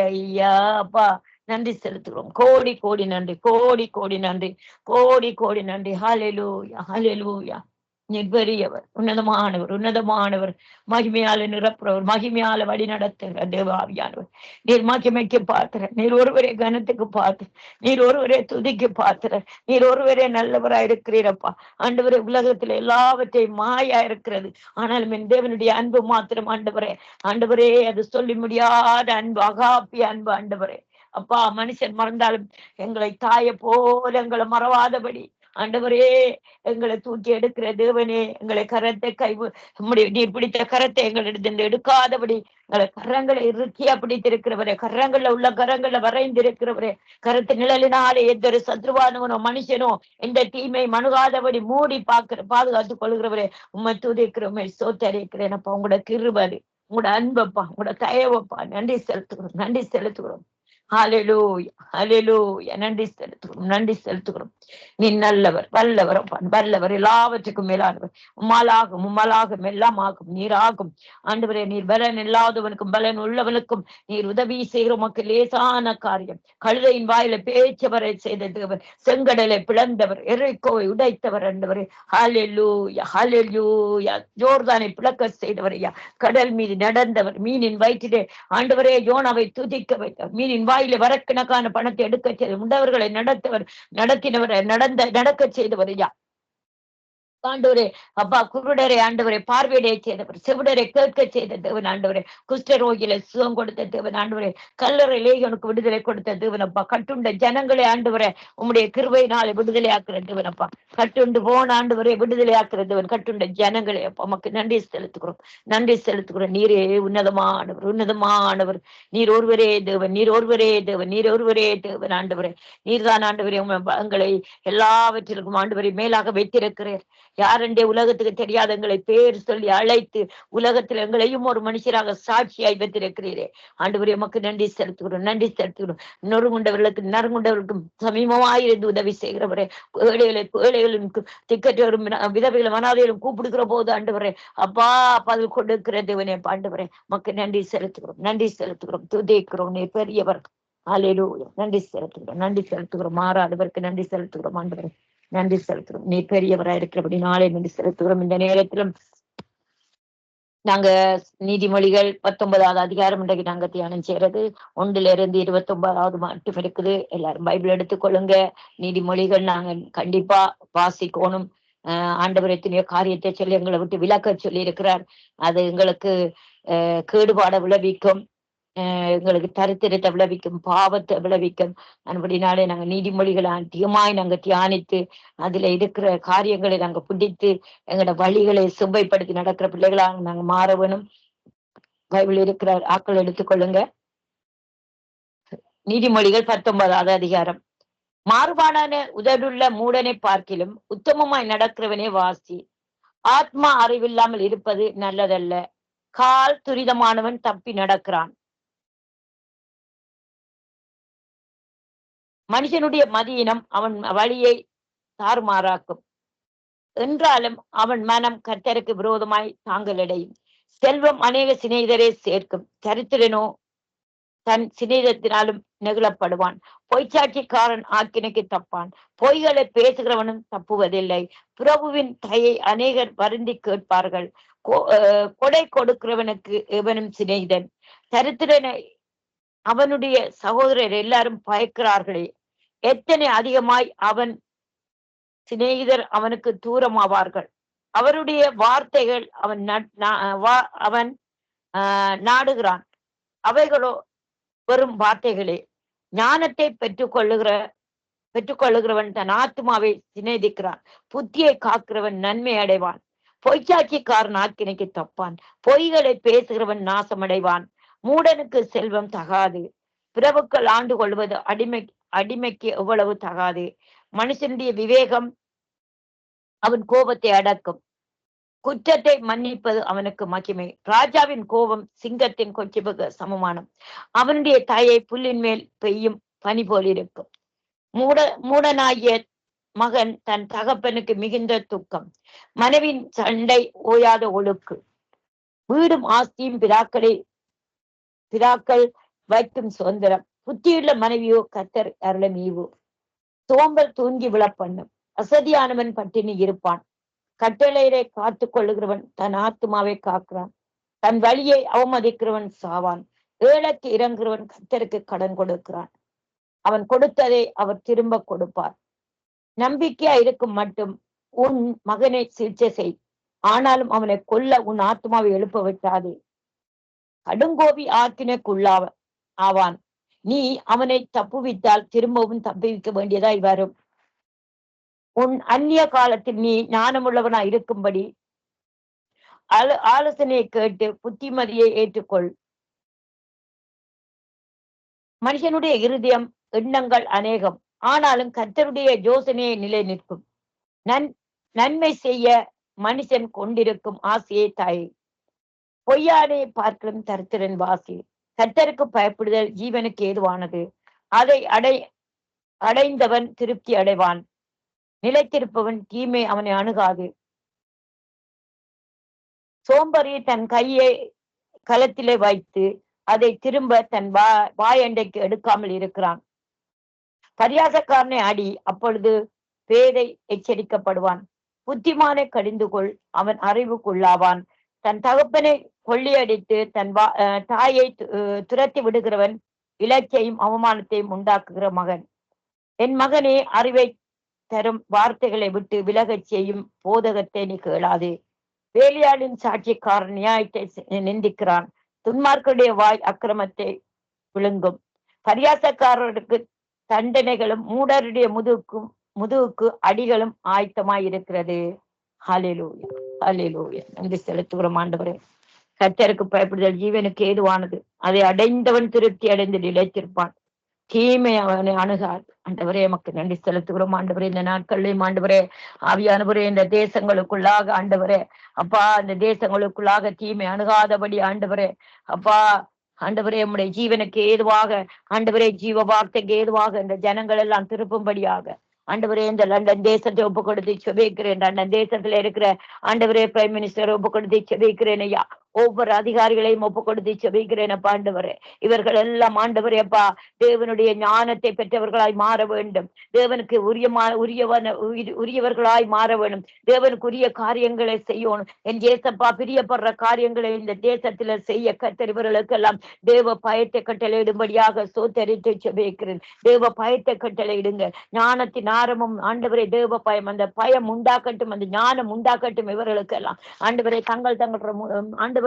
ஐயா. அப்பா நன்றி செலுத்துகிறோம். கோடி கோடி நன்றி, கோடி கோடி நன்றி, கோடி கோடி நன்றி. ஹல்லேலூயா ஹல்லேலூயா. நீர் பெரியவர், உன்னதமானவர், உன்னதமானவர், மகிமையால நிரப்புறவர், மகிமையால வழி நடத்துகிற தேவாவியானவர். நீர் மகிமைக்கு பாத்திர, நீர் ஒருவரே கனத்துக்கு பாத்திர, நீர் ஒருவரே துதிக்கு பாத்திர, நீர் ஒருவரே நல்லவரா இருக்கிறீரப்பா. ஆண்டவரே, உலகத்துல எல்லாவற்றையும் மாயா இருக்கிறது, ஆனாலும் என் தேவனுடைய அன்பு மாத்திரம் ஆண்டவரே. ஆண்டவரே, அது சொல்லி முடியாத அன்பு, அகாப்பிய அன்பு ஆண்டவரே. அப்பா, மனுஷன் மறந்தாலும் எங்களை தாய போல எங்களை மறவாதபடி ஆண்டவரே எங்களை தூக்கி எடுக்கிற தேவனே, எங்களை கரத்தை நீர் பிடித்த கரத்தை எங்களிடத்திலிருந்து எடுக்காதபடி எங்களை கரங்களை இறுக்கியா பிடித்திருக்கிறவரே, கரங்கள்ல உள்ள கரங்கள்ல வரைந்திருக்கிறவரே, கருத்து நிழலினாலே எந்த ஒரு சத்ருவானவனோ மனுஷனோ எந்த தீமை மணுகாதபடி மூடி பாதுகாத்துக் கொள்கிறவரே, உம்மை துதிக்கிறோமே, சோத்தரிக்கிறேன் அப்பா. உங்களோட கிருபை, உங்களோட அன்பப்பா, உங்களோட தயவப்பா, நன்றி செலுத்துகிறோம், நன்றி செலுத்துகிறோம். ஹல்லேலூயா ஹல்லேலூயா. நன்றி செலுத்துகிறோம், நன்றி செலுத்துகிறோம். நீ நல்லவர், வல்லவர், வல்லவர், எல்லாவற்றுக்கும் மேலானவர். உம்மாலாகும் எல்லாம் ஆகும், நீராகும் ஆண்டவரே. நீர் பலன் இல்லாதவனுக்கும் பலன் உள்ளவனுக்கும் நீர் உதவி செய்கிற மக்கள் லேசான காரியம். கழுதையின் வாயில பேச்சவரை செய்த தேவர், செங்கடலை பிளந்தவர், எரிகோவை உடைத்தவர் ஆண்டவரே. ஹல்லேலூயா ஹல்லேலூயா. ஜோர்தானை பிளக்க செய்தவர் ஐயா, கடல் மீது நடந்தவர், மீனின் வயிற்றிலே ஆண்டவரே யோனாவை துதிக்க வைத்தவர், மீனின் வாயில வரக்கணக்கான பணத்தை எடுக்க செய்த உண்டவர்களை நடத்தினவர், நடக்க செய்தவர் ஐயா. ஆண்டவரே அப்பா, குருடரை ஆண்டவரை பார்வையிடைய செய்தவர், செவிடரை கேட்க செய்த தேவன் ஆண்டவரே, குஷ்ட ரோகில சுகம் கொடுத்த தேவன் ஆண்டவரே, கல்லறை லேகியனுக்கு விடுதலை கொடுத்த தேவன் அப்பா, கட்டுண்ட ஜனங்களை ஆண்டவரை உம்முடைய கிருபையினாலே விடுதலை ஆக்குற தேவன் அப்பா, கட்டுண்டு போன ஆண்டவரை விடுதலை ஆக்குற தேவன், கட்டுண்ட ஜனங்களை அப்பா உமக்கு நன்றி செலுத்துகிறோம், நன்றி செலுத்துகிறோம். நீரே உன்னதமானவர், உன்னதமானவர், நீர் ஒருவரே தேவன், நீர் ஒருவரே தேவன், நீர் ஒருவரே தேவன் ஆண்டவரே, நீர்தான் ஆண்டவரே எங்களை எல்லாவற்றிற்கும் ஆண்டவரை மேலாக வைத்திருக்கிறேன். யாரெண்டே உலகத்துக்கு தெரியாத எங்களை பேர் சொல்லி அழைத்து உலகத்தில் எங்களையும் ஒரு மனுஷராக சாட்சியாய் வைத்திருக்கிறீரே ஆண்டவரே, உமக்கு நன்றி செலுத்துகிறோம், நன்றி செலுத்துகிறோம். நறுங்குண்டவர்களுக்கும் சமீபமாயிருந்து உதவி செய்கிறவரே, ஏழைகளும் திக்கற்றவரும் விதவைகளும் அனாதைகளும் கூப்பிடுகிற போது ஆண்டவரே அப்பா பதில் கொடுக்கிற தேவனே ஆண்டவரே, உமக்கு நன்றி செலுத்துகிறோம், நன்றி செலுத்துகிறோம், துதிக்கிறோம். நீ பெரியவர். அல்லேலூயா. நன்றி செலுத்துகிறோம், நன்றி செலுத்துகிறோம். மாறாதவருக்கு நன்றி செலுத்துகிறோம் ஆண்டவரே, நன்றி செலுத்துகிறோம். நீ பெரியவராக இருக்கிறபடி நாளை நன்றி செலுத்துகிறோம். இந்த நேரத்திலும் நாங்க நீதிமொழிகள் 19வது அதிகாரம் இன்றைக்கு நாங்க தியானம் செய்யறது 1லிருந்து 29வது மட்டும் இருக்குது. எல்லாரும் பைபிள் எடுத்துக்கொள்ளுங்க. நீதிமொழிகள் நாங்க கண்டிப்பா வாசிக்கணும். ஆண்டவர் எத்தனையோ காரியத்தை சொல்லி எங்களை விட்டு விளக்க சொல்லி இருக்கிறார். அது எங்களுக்கு கேடுபாட விளைவிக்கும், எங்களுக்கு தரித்திரத்தை விளைவிக்கும், பாவத்தை விளைவிக்கும். அதுபடினாலே நாங்க நீதிமொழிகளை அதிகமாய் நாங்க தியானித்து அதுல இருக்கிற காரியங்களை நாங்க பிடித்து எங்களோட வழிகளை சுவைப்படுத்தி நடக்கிற பிள்ளைகளாக நாங்க மாற வேணும். பைபிள் இருக்கிற ஆக்கள் எடுத்துக்கொள்ளுங்க. நீதிமொழிகள் 19வது அதிகாரம். மாறுபாடான உதடுள்ள மூடனை பார்க்கிலும் உத்தமமாய் நடக்கிறவனே வாசி. ஆத்மா அறிவில்லாமல் இருப்பது நல்லதல்ல. கால் துரிதமானவன் தப்பி நடக்கிறான். மனுஷனுடைய மதியினம் அவன் வழியை தாறுமாறாக்கும், என்றாலும் அவன் மனம் கர்த்தருக்கு விரோதமாய் தாங்கலடையும். செல்வம் அநேக சிநேகிதரை சேர்க்கும், தரித்திரனோ தன் சிநேகிதத்தினாலும் நெகிழப்படுவான். பொய்ச்சாட்சிக்காரன் ஆக்கினைக்கு தப்பான், பொய்களை பேசுகிறவனும் தப்புவதில்லை. பிரபுவின் தயை அநேகர் வருந்தி கேட்பார்கள், கொடை கொடுக்கிறவனுக்கு எவனும் சிநேகிதன். தரித்திரனை அவனுடைய சகோதரர் எல்லாரும் பயக்கிறார்களே, எத்தனை அதிகமாய் அவன் சிநேகிதர் அவனுக்கு தூரமாவார்கள். அவருடைய வார்த்தைகள் அவன் நாடுகிறான், அவைகளோ வெறும் வார்த்தைகளே. ஞானத்தை பெற்றுக்கொள்ளுகிறவன் தன் ஆத்மாவை சிநேகிக்கிறான், புத்தியை காக்கிறவன் நன்மை அடைவான். பொய்ச்சாட்சிக்காரன் ஆக்கினைக்கு தப்பான், பொய்களை பேசுகிறவன் நாசமடைவான். மூடனுக்கு செல்வம் தகாது, பிரபுக்கள் ஆண்டு கொள்வது அடிமைக்கு எவ்வளவு தகாது. மனுஷனுடைய விவேகம் அவன் கோபத்தை அடக்கும், குற்றத்தை மன்னிப்பது அவனுக்கு மகிமை. ராஜாவின் கோபம் சிங்கத்தின் கொச்சிபுக்கு சமமானம், அவனுடைய தாயை புல்லின் மேல் பெய்யும் பனி போல் இருக்கும். மூடனாகிய மகன் தன் தகப்பனுக்கு மிகுந்த துக்கம், மனைவின் சண்டை ஓயாத ஒழுக்கு. வீடும் ஆஸ்தியும் பிராக்கள் வைக்கும் சுதந்திரம், புத்தியுள்ள மனைவியோ கர்த்தர் அருளும் ஈவு. சோம்பல் தூங்கி விழப்பண்ணும், அசதியானவன் பட்டினி இருப்பான். கட்டளையை காத்து கொள்ளுகிறவன் தன் ஆத்மாவை காக்கிறான், தன் வழியை அவமதிக்கிறவன் சாவான். ஏழைக்கு இறங்குகிறவன் கர்த்தருக்கு கடன் கொடுக்கிறான், அவன் கொடுத்ததை அவர் திரும்ப கொடுப்பார். நம்பிக்கையா இருக்கும் மட்டும் உன் மகனை சிகிச்சை செய், ஆனாலும் அவனை கொல்ல உன் ஆத்மாவை எழுப்ப விட்டாதே. கடுங்கோபி ஆக்கினைக்குள்ளாவ ஆவான், நீ அவனை தப்புவித்தால் திரும்பவும் தப்புவிக்க வேண்டியதாய் வரும். உன் அந்நிய காலத்தில் நீ ஞானமுள்ளவனா இருக்கும்படி ஆலோசனையை கேட்டு புத்திமதியை ஏற்றுக்கொள். மனுஷனுடைய இருதயம் எண்ணங்கள் அநேகம், ஆனாலும் கர்த்தருடைய யோசனையை நிலை நிற்கும். நன்மை செய்ய மனுஷன் கொண்டிருக்கும் ஆசையை தாய், பொய்யானை பார்க்கலும் தரித்திரன் வாசி. கர்த்தருக்கு பயப்படுதல் ஜீவனுக்கு ஏதுவானது, அதை அடைந்தவன் திருப்தி அடைவான். நிலைத்திருப்பவன் தீமை அவனை அணுகாது. சோம்பரி தன் கையை களத்திலே வைத்து அதை திரும்ப தன் வாயண்டைக்கு எடுக்காமல் இருக்கிறான். பரியாசக்காரனை அடி, அப்பொழுது பேதை எச்சரிக்கப்படுவான். புத்திமானை கடிந்து கொள், அவன் அறிவுக்குள்ளாவான். தன் தகப்பனை கொள்ளையடித்து தன் தாயை துரத்தி விடுகிறவன் இலச்சையும் அவமானத்தையும் உண்டாக்குகிற மகன். என் மகனே, அறிவை தரும் வார்த்தைகளை விட்டு விலகச் செய்யும் போதகத்தை நீ கேளாதே. வேலியாளின் சாட்சிக்காரன் நியாயத்தை நிந்திக்கிறான். துன்மார்க்குடைய வாய் அக்கிரமத்தை விழுங்கும். பரியாசக்காரருக்கு தண்டனைகளும் மூடருடைய முதுகுக்கு அடிகளும் ஆயத்தமாயிருக்கிறது. ஹல்லேலூயா, ஹல்லேலூயா. நன்றி செலுத்துகிறோம் ஆண்டவரே. கர்த்தருக்கு பயப்படுதல் ஜீவனுக்கு ஏதுவானது. அதை அடைந்தவன் திருப்தி அடைந்து நிலைத்திருப்பான். தீமை அவனை அணுகாது. ஆண்டவரே எமக்கு நன்றி செலுத்துகிறோம் ஆண்டவரே. இந்த நாட்கள்லையும் ஆண்டவரே ஆவியானவரே இந்த தேசங்களுக்குள்ளாக ஆண்டவரே அப்பா இந்த தேசங்களுக்குள்ளாக தீமை அணுகாதபடி ஆண்டவரே அப்பா ஆண்டவரே நம்முடைய ஜீவனுக்கு ஏதுவாக ஆண்டவரே ஜீவ வார்த்தைக்கு ஏதுவாக இந்த ஜனங்கள் எல்லாம் திருப்பும்படியாக ஆண்டவரே இந்த லண்டன் தேசத்தை ஒப்பு கொடுத்து செபிக்கிறேன். லண்டன் தேசத்துல இருக்கிற ஆண்டவரே பிரைம் மினிஸ்டர் ஒப்பு கொடுத்து செபிக்கிறேன் ஐயா. ஒவ்வொரு அதிகாரிகளையும் ஒப்பு கொடுத்து செபிக்கிறேன் அப்பா. ஆண்டவரே இவர்கள் எல்லாம் ஆண்டவரே அப்பா தேவனுடைய ஞானத்தை பெற்றவர்களாய் மாற வேண்டும். தேவனுக்கு உரியவர்களாய் மாற வேண்டும். தேவனுக்கு உரிய காரியங்களை செய்யணும். என் தேசப்பா பிரியப்படுற காரியங்களை இந்த தேசத்துல செய்ய கர்த்தர் இவர்களுக்கெல்லாம் தேவ பயத்தை கட்டளையிடும்படியாக சோத்தரித்து செபிக்கிறேன். தேவ பயத்தை கட்டளையிடுங்க. ஞானத்தின் ஆரம்பம் ஆண்டவரே தேவ பயம். அந்த பயம் உண்டாக்கட்டும், அந்த ஞானம் உண்டாக்கட்டும் இவர்களுக்கெல்லாம் ஆண்டவரே. தங்கள் ஆண்டவரே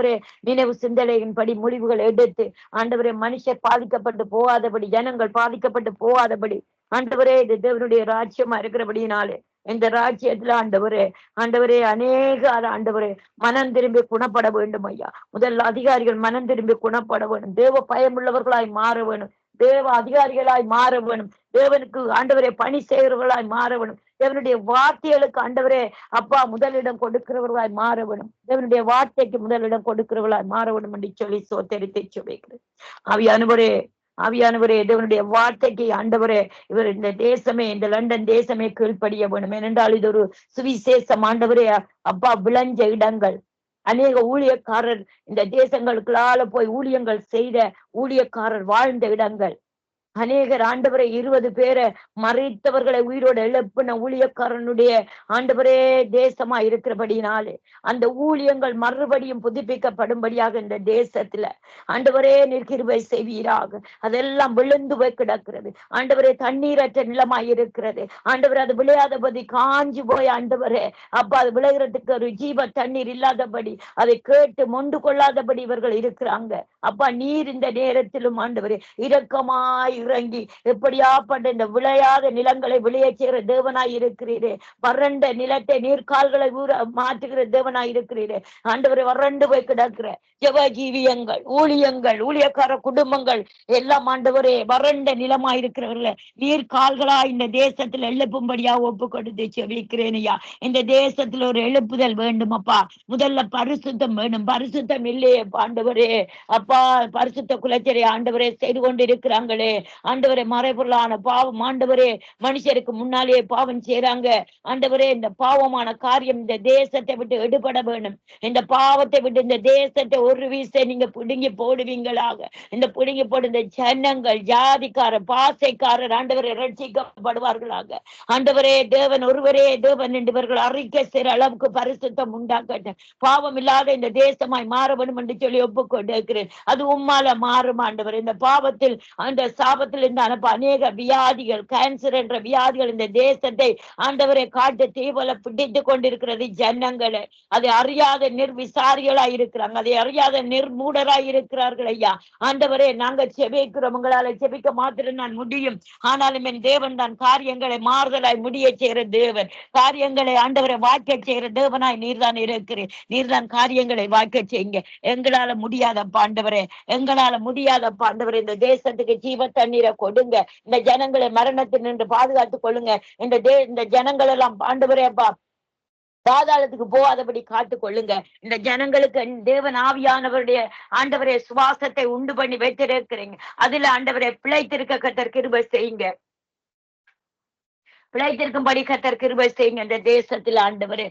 நினைவு சிந்தனையின்படி முடிவுகள் எடுத்து ஆண்டவரே மனுஷர் பாதிக்கப்பட்டு போகாதபடி, ஜனங்கள் பாதிக்கப்பட்டு போகாதபடி ஆண்டவரே இது தேவனுடைய ராஜ்யமா இருக்கிறபடினாலே இந்த ராஜ்யத்துல ஆண்டவரே அநேக ஆண்டவரே மனம் திரும்பி குணப்பட வேண்டும் ஐயா. முதல்ல அதிகாரிகள் மனம் திரும்பி குணப்பட வேணும். தேவ பயமுள்ளவர்களாய் மாற வேணும். தேவ அதிகாரிகளாய் மாற வேணும். தேவனுக்கு ஆண்டவரே பணி செய்கிறவர்களாய் மாற வேணும். தேவனுடைய வார்த்தைகளுக்கு ஆண்டவரே அப்பா முதலிடம் கொடுக்கிறவர்களாய் மாற வேணும். தேவனுடைய வார்த்தைக்கு முதலிடம் கொடுக்கிறவர்களாய் மாற வேணும் என்று சொல்லி சோத்தரித்து சொல்லிக்கிறேன். ஆவியானவரே தேவனுடைய வார்த்தைக்கு ஆண்டவரே இவர் இந்த தேசமே இந்த லண்டன் தேசமே கீழ்ப்படிய வேணும். ஏனென்றால் இது ஒரு சுவிசேஷம் ஆண்டவரே அப்பா விளைஞ்ச இடங்கள். அநேக ஊழியக்காரர் இந்த தேசங்களுக்குள்ளால போய் ஊழியங்கள் செய்த ஊழியக்காரர் வாழ்ந்த இடங்கள். அநேகர் ஆண்டவரை 20 பேரை மறைத்தவர்களை உயிரோடு எழுப்பின ஊழியக்காரனுடைய ஆண்டவரே தேசமா இருக்கிறபடினாலே அந்த ஊழியங்கள் மறுபடியும் புதுப்பிக்கப்படும்படியாக இந்த தேசத்துல ஆண்டவரே கிருபை செய்வீராக. அதெல்லாம் விழுந்து போய் கிடக்கிறது ஆண்டவரே. தண்ணீரற்ற நிலமாய் இருக்கிறது ஆண்டவரே. அது விளையாதபடி காஞ்சி போய் ஆண்டவரே அப்பா அது விளைகிறதுக்கு ஒரு ஜீவ தண்ணீர் இல்லாதபடி அதை கேட்டு மொண்டு கொள்ளாதபடி இவர்கள் இருக்கிறாங்க அப்பா. நீர் இந்த நேரத்திலும் ஆண்டவரே இரக்கமாய் இறங்கி எப்படியாப்பட்ட இந்த விளையாத நிலங்களை விளைய செய்கிற தேவனாய் இருக்கிறீரே. வறண்ட நிலத்தை நீர்கால்களை மாற்றுகிற தேவனாய் இருக்கிறீரே ஆண்டவரை. வறண்டு போய் கிடக்கிற ஜெப ஜீவியங்கள் ஊழியங்கள் ஊழியக்கார குடும்பங்கள் எல்லாம் ஆண்டவரே வறண்ட நிலமாய் இருக்கிறவர்கள நீர்கால்களா இந்த தேசத்துல எழுப்பும்படியா ஒப்பு கொடுத்து செவிக்கிறேனையா. இந்த தேசத்துல ஒரு எழுப்புதல் வேண்டும் அப்பா. முதல்ல பரிசுத்தம் வேணும். பரிசுத்தம் இல்லையே ஆண்டவரே அப்பா. பரிசுத்த குலச்சரை ஆண்டவரே செய்து கொண்டு இருக்கிறாங்களே ஆண்டவரே. மறைபொருளான பாவம் ஆண்டவரே. மனுஷருக்கு முன்னாலேயே பாவம் செய்யறாங்க ஆண்டவரே. இந்த பாவமான காரியம் இந்த தேசத்தை விட்டு எடுபட வேணும். இந்த பாவத்தை விட்டு இந்த தேசத்தை ஒரு வீசை நீங்க பிடுங்கி போடுவீங்களாக. இந்த பிடுங்கி போடு இந்த ஜனங்கள் ஜாதிக்காரர் பாசைக்காரர் ஆண்டவரை ரட்சிக்கப்படுவார்களாக ஆண்டவரே. தேவன் ஒருவரே தேவன் என்பவர்கள் அறிக்கை செய்கிற அளவுக்கு பரிசுத்தம் உண்டாக்கட்டும். பாவம் இல்லாத இந்த தேசமாய் மாற வேண்டும் என்று சொல்லி ஒப்புக்கொண்டு இருக்கிறேன். அது உம்மால மாறும் ஆண்டவர். இந்த பாவத்தில் அந்த சாபத்தில் இருந்து அனுப்ப அநேக வியாதிகள் கேன்சர் என்ற வியாதிகள் இந்த தேசத்தை ஆண்டவரை காட்டு தீவல பிடித்து கொண்டிருக்கிறது ஜனங்களை. அதை அறியாத நிர்விசாரிகளாய் இருக்கிறாங்க. அதை அறியாத நிர்மூடராய் இருக்கிறார்கள் ஐயா ஆண்டவரே. நாங்க செபிக்கிறோம். உங்களால செபிக்க மாத்திரம் நான் முடியும். ஆனாலும் என் தேவன் தான் காரியங்களை மாறுதலாய் முடிய செய்கிற தேவன். காரியங்களை ஆண்டவரை வாய்க்க செய்கிற தேவனாய் நீர்தான் இருக்கிறேன். நீர்தான் காரியங்களை வாய்க்க செய்யுங்க. எங்களால முடியாதப்பா ஆண்டவரே. எங்களால முடியாதப்பா ஆண்டவரே. இந்த தேசத்துக்கு ஜீவ தண்ணீரை கொடுங்க. இந்த ஜனங்களை மரணத்தில் நின்று பாதுகாத்துக் கொள்ளுங்க. இந்த ஜனங்கள் எல்லாம் ஆண்டவரே அப்பா பாதாளத்துக்கு போகாதபடி காத்துக் கொள்ளுங்க. இந்த ஜனங்களுக்கு தேவன் ஆவியானவருடைய ஆண்டவரே சுவாசத்தை உண்டு பண்ணி வைத்திருக்கிறீங்க. அதுல ஆண்டவரை பிழைத்திருக்க கர்த்தர் கிருபை செய்யுங்க. பிழைத்திருக்கும்படி கர்த்தர் கிருபை செய்யுங்க. இந்த தேசத்துல ஆண்டவரே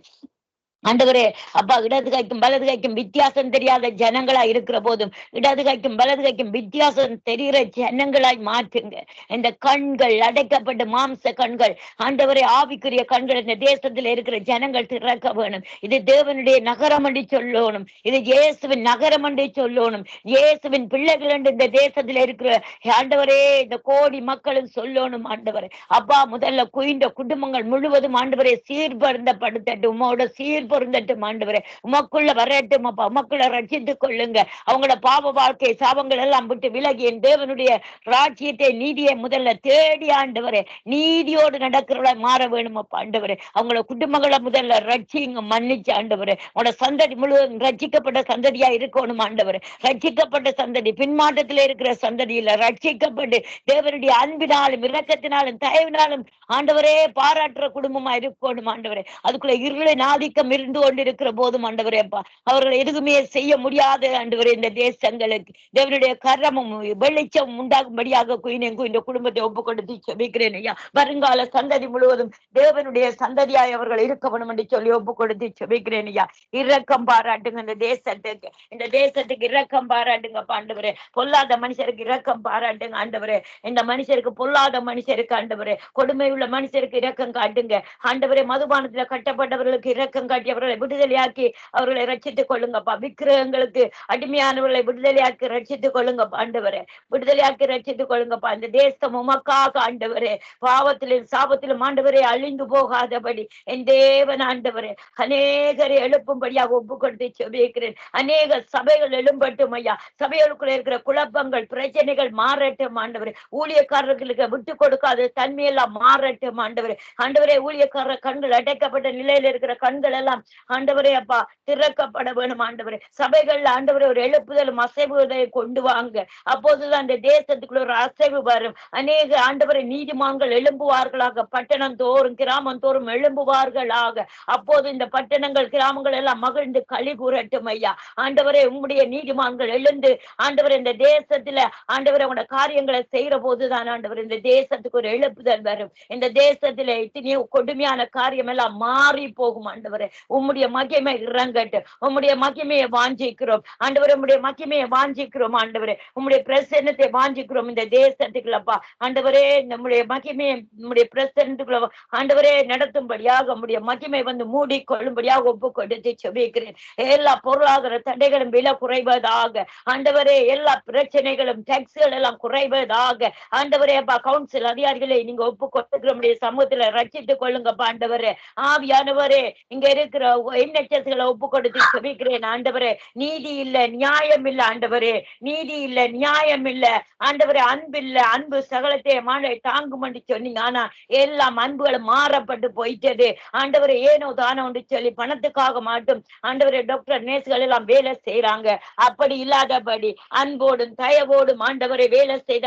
ஆண்டவரே அப்பா, இடது கைக்கும் வலது கைக்கும் வித்தியாசம் தெரியாத ஜனங்களா இருக்கிற போதும், இடது கைக்கும் வலது கைக்கும் வித்தியாசம் தெரிகிற ஜனங்களாய் மாற்றுங்க. இந்த கண்கள் அடைக்கப்பட்ட மாம்ச கண்கள், ஆண்டவரே ஆவிக்குரிய கண்கள் இந்த தேசத்தில் இருக்கிற ஜனங்கள் திறக்க வேணும். இது தேவனுடைய நகரம் என்று சொல்லணும். இது இயேசுவின் நகரம் என்று சொல்லணும். இயேசுவின் பிள்ளைகள் என்று இந்த தேசத்தில் இருக்கிற ஆண்டவரே இந்த கோடி மக்களும் சொல்லணும். ஆண்டவரே அப்பா, முதல்ல குயின்ற குடும்பங்கள் முழுவதும் ஆண்டவரே சீர்படுத்தப்பட்டு உமோட பொருந்தட்டும். ஆண்டவரே உமக்குள்ள வரட்டும். அப்பா, உமக்குள்ள ரட்சித்துக் கொள்ளுங்க. அவங்களோட பாவ வாழ்க்கை சாபங்கள் எல்லாம் விட்டு விலகி என் தேவனுடைய ராஜ்யத்தை நீதியை முதல்ல தேடி ஆண்டவரே நீதியோடு நடக்கிறவளை மாற வேணும். அப்பா ஆண்டவரே அவங்களோட குடும்பங்களை முதல்ல ரட்சிங்க, மன்னிச்சு ஆண்டவரே உங்களோட சந்ததி முழுவதும் ரட்சிக்கப்பட்ட சந்ததியா இருக்கணும். ஆண்டவரே ரட்சிக்கப்பட்ட சந்ததி, பின்மாற்றத்தில் இருக்கிற சந்ததியில ரட்சிக்கப்பட்டு தேவனுடைய அன்பினாலும் இரக்கத்தினாலும் தயவினாலும் ஆண்டவரே பாராட்டுற குடும்பமா இருக்கணும். ஆண்டவரே அதுக்குள்ள இருளின் ஆதிக்கம் இருந்து கொண்டிருக்கிற போதும் ஆண்டவரே அப்பா, அவர்கள் எதுவுமே செய்ய முடியாது. ஆண்டவரே இந்த தேசங்களுக்கு தேவனுடைய கரமும் வெளிச்சம் உண்டாகும்படியாக இந்த குடும்பத்தை ஒப்பு கொடுத்து செபிக்கிறேன் ஐயா. வருங்கால சந்ததி முழுவதும் தேவனுடைய சந்ததியாய் அவர்கள் இருக்க வேணும் என்று சொல்லி ஒப்பு கொடுத்து செபிக்கிறேன் ஐயா. இரக்கம் பாராட்டுங்க இந்த தேசத்துக்கு, இந்த தேசத்துக்கு இரக்கம் பாராட்டுங்க ஆண்டவரே. பொல்லாத மனுஷருக்கு இரக்கம் பாராட்டுங்க ஆண்டவரே. இந்த மனுஷருக்கு பொல்லாத மனுஷருக்கு ஆண்டவரே, கொடுமை உள்ள மனுஷருக்கு இரக்கம் காட்டுங்க ஆண்டவரே. மதுபானத்துல கட்டப்பட்டவர்களுக்கு இரக்கம் காட்டி அவர்களை விடுதலையாக்கி அவர்களை ரட்சித்துக் கொள்ளுங்கப்பா. விக்கிரகங்களுக்கு அடிமையானவர்களை விடுதலையாக்கி ரட்சித்துக் கொள்ளுங்கப்பா ஆண்டவரே. விடுதலையாக்கி ரட்சித்துக் கொள்ளுங்கப்பா. இந்த தேசம் உமக்காக ஆண்டவரே, பாவத்திலும் சாபத்திலும் ஆண்டவரே அழிந்து போகாதபடி என் தேவன் ஆண்டவரே அநேகரை எழுப்பும்படியாக ஒப்பு கொடுத்து செபிக்கிறேன். அநேக சபைகள் எழும்பட்டும் ஐயா. சபைகளுக்குள்ள இருக்கிற குழப்பங்கள் பிரச்சனைகள் மாறட்டும் ஆண்டவரே. ஊழியக்காரர்களுக்கு விட்டு கொடுக்காத தன்மையெல்லாம் மாறட்டும் ஆண்டவரே. ஆண்டவரே ஊழியக்காரர் கண்கள் அடைக்கப்பட்ட நிலையில இருக்கிற கண்கள் எல்லாம் ஆண்டவரே அப்பா திறக்கப்பட வேணும். ஆண்டவரே சபைகள்ல ஆண்டவரே ஒரு எழுப்புதலும் அசைவுகளை கொண்டு வாங்க. அப்போதுதான் அந்த தேசத்துக்குள்ள ஒரு அசைவு வரும். அநேக ஆண்டவரை நீதிமான்கள் எழும்புவார்களாக, பட்டணம் தோறும் கிராமம் தோறும் எழும்புவார்களாக. அப்போது இந்த பட்டணங்கள் கிராமங்கள் எல்லாம் மகிழ்ந்து களி கூறட்டும் ஐயா. ஆண்டவரே உம்முடைய நீதிமான்கள் எழுந்து ஆண்டவரே இந்த தேசத்துல ஆண்டவரை உங்களோட காரியங்களை செய்யற போதுதான் ஆண்டவர் இந்த தேசத்துக்கு ஒரு எழுப்புதல் வரும். இந்த தேசத்துல இத்தனையோ கொடுமையான காரியம் எல்லாம் மாறி போகும். ஆண்டவரே உம்முடைய மகிமை இறங்கட்டும். உம்முடைய மகிமையை வாஞ்சிக்கிறோம் ஆண்டவரே. உம்முடைய மகிமையை வாஞ்சிக்கிறோம் ஆண்டவரே. உம்முடைய பிரசன்னத்தை வாஞ்சிக்கிறோம் இந்த தேசத்துக்குள்ளப்பா ஆண்டவரே. நம்முடைய மகிமையை நம்முடைய பிரசன்னத்துக்குள்ள ஆண்டவரே நடத்தும்படியாக உம்முடைய மகிமை வந்து மூடி கொள்ளும்படியாக ஒப்பு கொடுத்து செபிக்கிறேன். எல்லா பொருளாதார தடைகளும் விலை குறைவதாக ஆண்டவரே. எல்லா பிரச்சனைகளும் டாக்ஸ்கள் எல்லாம் குறைவதாக ஆண்டவரே. அப்பா கவுன்சில் அதிகாரிகளை நீங்க ஒப்பு கொடுக்கிற சமூகத்துல ரட்சித்துக் கொள்ளுங்கப்பா ஆண்டவரே. ஆவியானவரே இங்க இருக்கிற என்எச்எஸ்களை ஒப்பு கொடுத்து செபிக்கிறேன் ஆண்டவரே. நீதி இல்ல, நியாயம் இல்ல ஆண்டவரே. நீதி இல்ல, நியாயம் இல்ல ஆண்டவரே. அன்பு இல்ல, அன்பு சகலத்தை மாலை தாங்கும் என்று சொன்னீங்க. ஆனா எல்லாம் அன்புகளும் மாறப்பட்டு போயிட்டது ஆண்டவரே. ஏனோ தானோ என்று சொல்லி பணத்துக்காக மாட்டும் ஆண்டவரே டாக்டர் நேஸ்கள் எல்லாம் வேலை செய்யறாங்க. அப்படி இல்லாதபடி அன்போடும் தயவோடும் ஆண்டவரை வேலை செய்த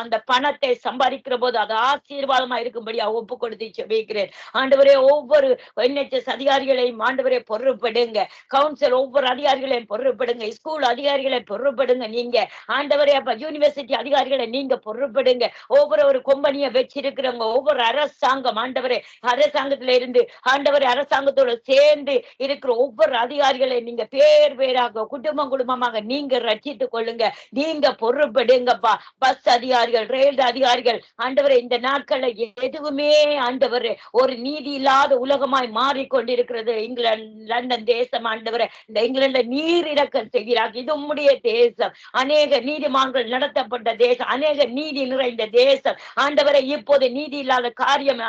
அந்த பணத்தை சம்பாதிக்கிற போது அது ஆசீர்வாதமா இருக்கும்படியா ஒப்பு கொடுத்து செபிக்கிறேன் ஆண்டவரே. ஒவ்வொரு என்எச்எஸ் அதிகாரிகளையும் ஆண்டவரே பொறுப்படுங்க. கவுன்சில் ஒவ்வொரு அதிகாரிகளையும் பொறுப்படுங்க. ஸ்கூல் அதிகாரிகளை பொறுப்படுங்க நீங்க ஆண்டவரே. அப்ப யூனிவர்சிட்டி அதிகாரிகளை நீங்க பொறுப்படுங்க. ஒவ்வொரு கம்பெனியை வச்சிருக்கிறவங்க, ஒவ்வொரு அரசாங்கம் ஆண்டவரே, அரசாங்கத்துல இருந்து ஆண்டவரே அரசாங்கத்தோட சேர்ந்து இருக்கிற ஒவ்வொரு அதிகாரிகளை நீங்க பேராக குடும்பமாக நீங்க ரட்சித்துக் கொள்ளுங்க. நீங்க பொறுப்படுங்கப்பா. பஸ் அதிகாரிகள், ரயில் அதிகாரிகள் ஆண்டவரே இந்த நாட்கள்ல எதுவுமே ஆண்டவரே ஒரு நீதி இல்லாத உலகமாய் மாறிக்கொண்டிருக்கிறது. இங்கிலாந்து லண்டன் தேசம் ஆண்டவரே, இந்த இங்கிலாந்துல நீர் இறக்கம் செய்கிறார்கள். இது உம்முடைய தேசம். அநேக நீதிமான்கள் நடத்தப்பட்ட தேசம், அநேக நீதி நிறைந்த தேசம் ஆண்டவரை. இப்போது நீதி இல்லாத காரியம்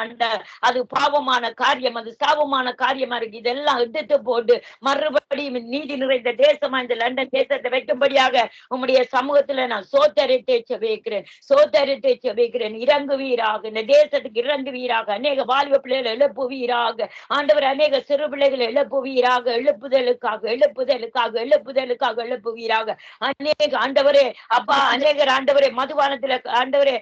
அது பாவமான காரியம், அது சாபமான காரியமா இருக்கு. இதெல்லாம் எடுத்து போட்டு மறுபடியும் நீதி நிறைந்த தேசமா இந்த லண்டன் தேசத்தை வைக்கும்படியாக உம்முடைய சமூகத்துல நான் சோத்தரித்தை செபிக்கிறேன். இறங்குவீராக, இந்த தேசத்துக்கு இறங்குவீராக. அநேக வாலிப பிள்ளைகளை எழுப்புவீராக ஆண்டவர். அநேக சிறு பிள்ளைகளை எழுப்புவீராக. எழுப்புதலுக்காக எழுப்புவீராக. அநேக ஆண்டவரே அப்பா, அநேகர் ஆண்டவரே மதுபானத்துல ஆண்டவரே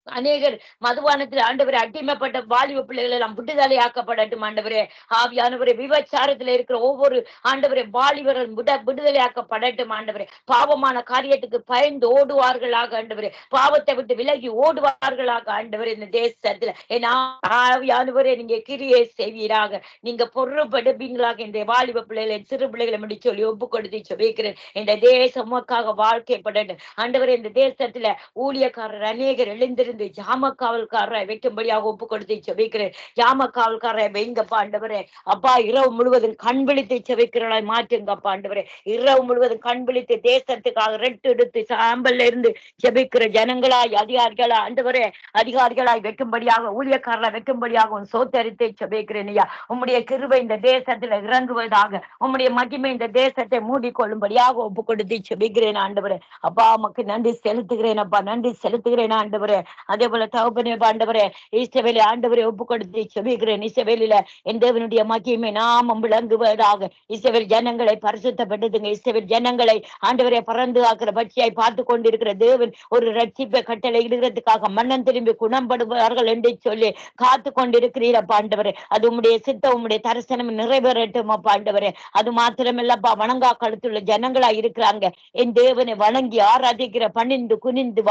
அநேகர் மதுபானத்தில் ஆண்டவரை அடிமைப்பட்ட வாலிப பிள்ளைகள் எல்லாம் விடுதலையாக்கப்படட்டும் ஆண்டவரே. ஆவியானவரே, விபச்சாரத்தில் இருக்கிற ஒவ்வொரு ஆண்டவரே வாலிபர்கள் விடுதலையாக்கப்படட்டும் ஆண்டவரே. பாவமான காரியத்துக்கு பயந்து ஓடுவார்களாக ஆண்டவரே. பாவத்தை விட்டு விலகி ஓடுவார்களாக ஆண்டவரே. இந்த தேசத்துல ஏன்னா ஆவியானவரே, நீங்க கிரியை செய்வீராக, நீங்க பொருள்படுவீங்களாக. இந்த வாலிப பிள்ளைகளை சிறு பிள்ளைகளை முடி சொல்லி ஒப்பு கொடுத்து சொல்லிக்கிறேன். இந்த தேசம் உமக்காக வாழ்க்கைப்படட்டும் ஆண்டவரே. இந்த தேசத்துல ஊழியக்காரர் அநேகர் எழுந்திருந்து ஜாமக்காவல்காரரை வைக்கும்படியாக ஒப்பு கொடுத்து செபிக்கிறேன். ஜாமக்காவல்காரரை வைங்கப்பா ஆண்டவரே. அப்பா, இரவு முழுவதும் கண் விழித்து செபிக்கிறவளாய் மாற்றுங்கப்பா ஆண்டவரே. இரவு முழுவதும் கண் விழித்து தேசத்துக்காக ரெட்டு எடுத்து சாம்பல்ல இருந்து ஜெபிக்கிற ஜனங்களாய் அதிகாரிகளா ஆண்டவரே, அதிகாரிகளாய் வைக்கும்படியாக ஊழியக்காரரை வைக்கும்படியாக சோத்தரித்து செபிக்கிறேன் ஐயா. உம்முடைய கிருபை இந்த தேசத்துல இறங்குவதாக, உம்முடைய மகிமை இந்த தேசத்தை மூடிக்கொள்ளும்படியாக ஒப்பு கொடுத்து செபிக்கிறேன் ஆண்டவரே. அப்பா, உமக்கு நன்றி செலுத்துகிறேன் அப்பா, நன்றி செலுத்துகிறேன் ஆண்டவரே. அதே போல தகப்பனே ஆண்டவரே, இஸ்ரவேலை ஆண்டவரை ஒப்பு கொடுத்து செபிக்கிறேன். இஸ்ரவேலில என் தேவனுடைய மகிமை நாமம் விளங்குவதாக. இஸ்ரவேல் ஜனங்களை பரிசுத்தப்படுத்துங்க. இஸ்ரவேல் ஜனங்களை ஆண்டவரை பறந்து ஆக்கிற பட்சியாய் பார்த்து கொண்டிருக்கிற தேவன் ஒரு ரட்சிப்பை கட்டளை இடுகிறதுக்காக மன்னன் திரும்பி குணப்படுவார்கள் என்று சொல்லி காத்து கொண்டிருக்கிறீரப்பா ஆண்டவரே. அது உம்முடைய சித்தம், உம்முடைய தரிசனம் நிறைவேறட்டும் அப்பா ஆண்டவரே. அது மாத்திரமில்லப்பா, வணங்கா கழுத்துள்ள ஜனங்களா இருக்கிறாங்க. என் தேவனை வணங்கி ஆராதிக்கிற, பணிந்து குனிந்து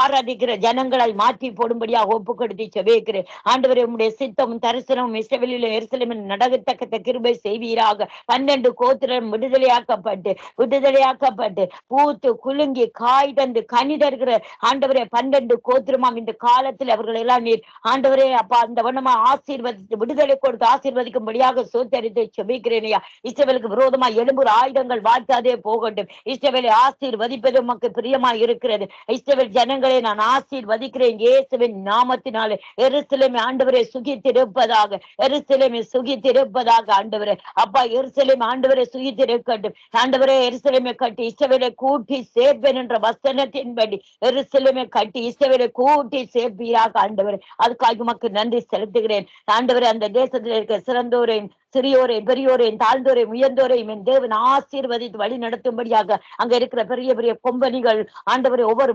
ஆராதிக்கிற ஜனங்களை மாற்றி போடும்படியாக ஒப்பு கொடுத்து செபிக்கிறேன் ஆண்டவரே. உம்முடைய சித்தமும் தரிசனமும் இஸ்ரவேலிலும் எருசலேமிலும் நடக்கத்தக்க கிருபை செய்வீராக. 12 கோத்திரம் விடுதலையாக்கப்பட்டு பூத்து குலுங்கி காய் தந்து கனி தருகிற ஆண்டவரே 12 கோத்திரமாம் இந்த காலத்தில் அவர்கள் எல்லாம் நீர் ஆண்டவரே அப்பா அந்த வண்ணமா ஆசீர்வதித்து விடுதலை கொடுத்து ஆசீர்வதிக்கும்படியாக சோத்தரித்து செபிக்கிறேனையா. இஸ்ரவேலுக்கு விரோதமா எழும்புற ஆயுதங்கள் வாழ்த்தாதே போகட்டும். இஸ்ரவேலை ஆசீர்வதிப்பது உமக்கு பிரியமாய் இருக்கிறது. இஸ்ரவேல் ஜனங்களை நான் ஆசீர்வதிக்கிறேன் இயேசுவின் நாமத்தினாலே. எருசலேமை ஆண்டவரை சுகித்திருப்பதாக, எருசலேமை சுகித்திருப்பதாக ஆண்டவரே. அப்பா, எருசலேமை ஆண்டவரை சுகித்திருக்கட்டும் ஆண்டவரே. எருசலேமை கட்டி இஸ்ரவேலை கூட்டி சேர்ப்பேன் என்ற வசனத்தின்படி எருசலேமை கட்டி இஸ்ரவேலை கூட்டி சேர்ப்பீராக ஆண்டவரே. அதுக்காக உமக்கு நன்றி செலுத்துகிறேன் ஆண்டவரே. அந்த தேசத்தில் இருக்க சிறந்தோரையும் சிறியோரை பெரியோரையும் தாழ்ந்தோரையும் உயர்ந்தோரையும் என் தேவன் ஆசீர்வதித்து வழி நடத்தும்படியாக அங்க இருக்கிற பெரிய பெரிய கொம்பனிகள் ஆண்டவரை ஒவ்வொரு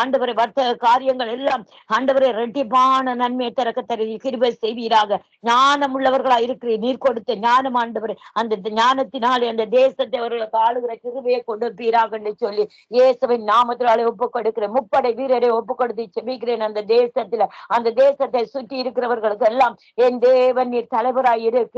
ஆண்டவரை வர்த்தக காரியங்கள் எல்லாம் ஆண்டவரை ரெட்டிப்பான நன்மையை திறக்க கிருபை செய்வீராக. ஞானம் உள்ளவர்களா இருக்கிற நீர் கொடுத்த ஞானம் ஆண்டவரை, அந்த ஞானத்தினாலே அந்த தேசத்தை அவர்களுக்கு ஆளுகிற கிருபையை கொடுப்பீராக என்று சொல்லி இயேசுவின் நாமத்தினாலே ஒப்பு கொடுக்கிறேன். முப்படை வீரரை ஒப்பு கொடுத்து செபிக்கிறேன். அந்த தேசத்தை சுற்றி இருக்கிறவர்களுக்கு எல்லாம் என் தேவன் நீர் தலைவராய் இருக்கிறேன்.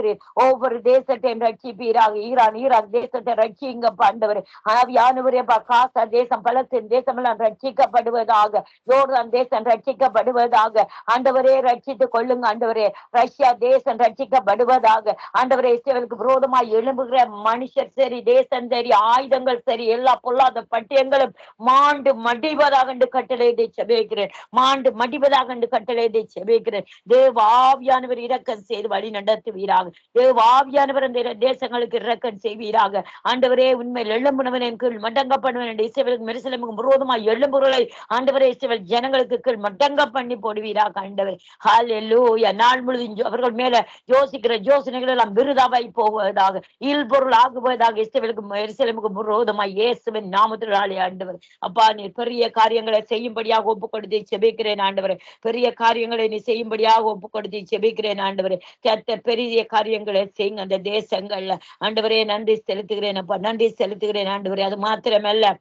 ஒவ்வொரு தேசத்தையும் ரட்சிப்பீராக. ஈரான் தேசத்தை ரட்சிங்க ஆண்டவரே. ஆவியானவரே, காசா தேசம், பலஸ்தீன் தேசம் எல்லாம் ரட்சிக்கப்படுவதாக. யோர்தான் தேசம் ரட்சிக்கப்படுவதாக. ஆண்டவரே, ரட்சித்துக் கொள்ளுங்க ஆண்டவரே. ரஷ்யா தேசம் ரட்சிக்கப்படுவதாக. ஆண்டவரே, இஸ்ரவேலுக்கு விரோதமாய் எழும்புகிற மனுஷர் சரி, தேசம் சரி, ஆயுதங்கள் சரி, எல்லா பொல்லாத பட்டியங்களும் மாண்டு மடிவதாக என்று கட்டளையிட்டு செபிக்கிறேன். மாண்டு மடிவதாக என்று கட்டளையிட்டு செபிக்கிறேன். தேவ ஆவியானவர் இரக்கம் செய்து வழி நடத்துவீராக. தேவ ஆவியானவர் அந்த தேசங்களுக்கு இரக்கம் செய்வீராக. ஆண்டவரே, உண்மையில் எழும்புனவனின் கீழ் மடங்கப்படுவன் என்று இஸ்ரவேலுக்கு எருசலேமுக்கு விரோதமாய் எழும்புகளை ஆண்டவரே இஸ்ரவேல் ஜனங்களுக்கு கீழ் மடங்க பண்ணி போடுவீராக ஆண்டவரே. ஹல்லேலூயா. நாள் முழுவதும் அவர்கள் மேல யோசிக்கிற யோசனைகள் எல்லாம் விருதாவாய் போவதாக, இல்பொருள் ஆகுவதாக. இஸ்ரவேலுக்கு எருசலேமுக்கு விரோதமாய் இயேசுவின் நாமத்தினாலே ஆண்டவர் அப்பா நீர் பெரிய காரியங்களை செய்யும்படியாக ஒப்பு கொடுத்து செபிக்கிறேன் ஆண்டவரே. பெரிய காரியங்களை நீ செய்யும்படியாக ஒப்பு கொடுத்து செபிக்கிறேன் ஆண்டவரே. பெரிய காரியங்களை செய்யுங்க அந்த தேசங்கள்ல ஆண்டவரே. நன்றி செலுத்துகிறேன் அப்பா, நன்றி செலுத்துகிறேன் ஆண்டவரே. அது மாத்திரமல்ல,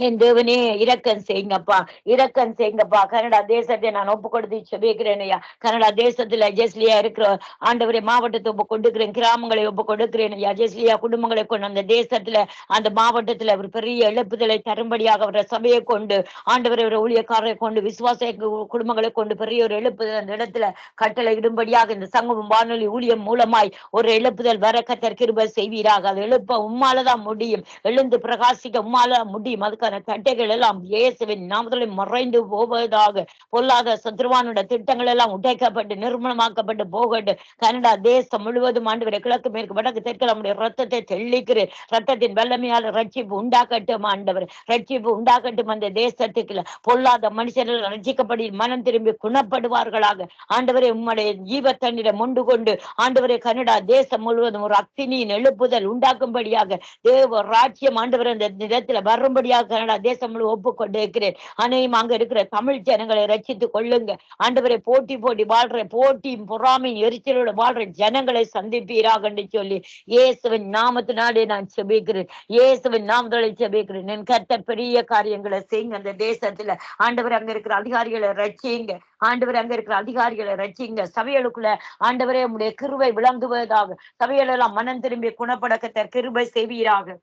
என் தேவனே இரக்கம் செய்யுங்கப்பா, இரக்கம் செய்யுங்கப்பா. கனடா தேசத்தை நான் ஒப்பு கொடுத்து செபிக்கிறேன் ஐயா. கனடா தேசத்துல ஜெஸ்லியா இருக்கிற ஆண்டவரே மாவட்டத்தை ஒப்பு கொடுக்கிறேன், கிராமங்களை ஒப்பு கொடுக்கிறேன் ஐயா. ஜெஸ்லியா குடும்பங்களை கொண்டு அந்த தேசத்துல அந்த மாவட்டத்துல ஒரு பெரிய எழுப்புதலை தரும்படியாக அவருடைய சபையை கொண்டு ஆண்டவரை ஒரு ஊழியக்காரரை கொண்டு விசுவாச குடும்பங்களை கொண்டு பெரிய ஒரு எழுப்புதல் அந்த இடத்துல கட்டளை இடும்படியாக இந்த சங்கமம் வானொலி ஊழியம் மூலமாய் ஒரு எழுப்புதல் வர கர்த்தர் கிருபை செய்வீராக. அது எழுப்ப உம்மாலதான் முடியும், எழுந்து பிரகாசிக்க உம்மாலதான் முடியும். அதுக்கான தட்டைகள் எல்லாம் இயேசுவின் நாமத்திலே மறைந்து போவதாக. பொல்லாத சத்ருவானுடைய திட்டங்கள் எல்லாம் உடைக்கப்பட்டு நிர்மூலமாக்கப்பட்டு போகட்டும். கனடா தேசம் முழுவதும் ஆண்டவரே, கிழக்கு மேற்கு வடக்கு தெற்கு நம்முடைய ரத்தத்தை தெளிக்கிறேன். ரத்தத்தின் வல்லமையால் ரட்சிப்பு உண்டாக்கட்டும் ஆண்டவர், ரட்சிப்பு உண்டாக்கட்டும். அந்த தேசத்துக்குள்ள பொல்லாத மனுஷர்கள் ரட்சிக்கப்படி மனம் திரும்பி குணப்படுவார்களாக. ஆண்டவரே, உம்முடைய ஜீவ தண்ணீரை மொண்டு கொண்டு ஆண்டவரே கனடா தேசம் முழுவதும் ஒரு அக்னியின் எழுப்புதல் உண்டாக்கும்படியாக தேவ ராஜ்யம் ஆண்டவர் அந்த இடத்துல வரும்படி கொள்ளும்படியாக கனடா தேசம் முழு ஒப்புக்கொண்டு இருக்கிறேன். அனைவரும் அங்க இருக்கிற தமிழ் ஜனங்களை ரட்சித்துக் கொள்ளுங்க ஆண்டவரை. போட்டி வாழ்ற போட்டியும் பொறாமையும் எரிச்சலோட வாழ்ற ஜனங்களை சந்திப்பீராக என்று சொல்லி இயேசுவின் நாமத்தினாலே நான் செபிக்கிறேன். இயேசுவின் நாமத்தினாலே செபிக்கிறேன். என் கர்த்தர் பெரிய காரியங்களை செய்யுங்க அந்த தேசத்துல ஆண்டவர். அங்க இருக்கிற அதிகாரிகளை ரட்சியுங்க ஆண்டவர். அங்க இருக்கிற அதிகாரிகளை ரட்சிங்க. சபைகளுக்குள்ள ஆண்டவரே உடைய கிருபை விளங்குவதாக. சபைகள் எல்லாம் மனம் திரும்பி குணப்படக்கத்த கிருபை செய்வீராக.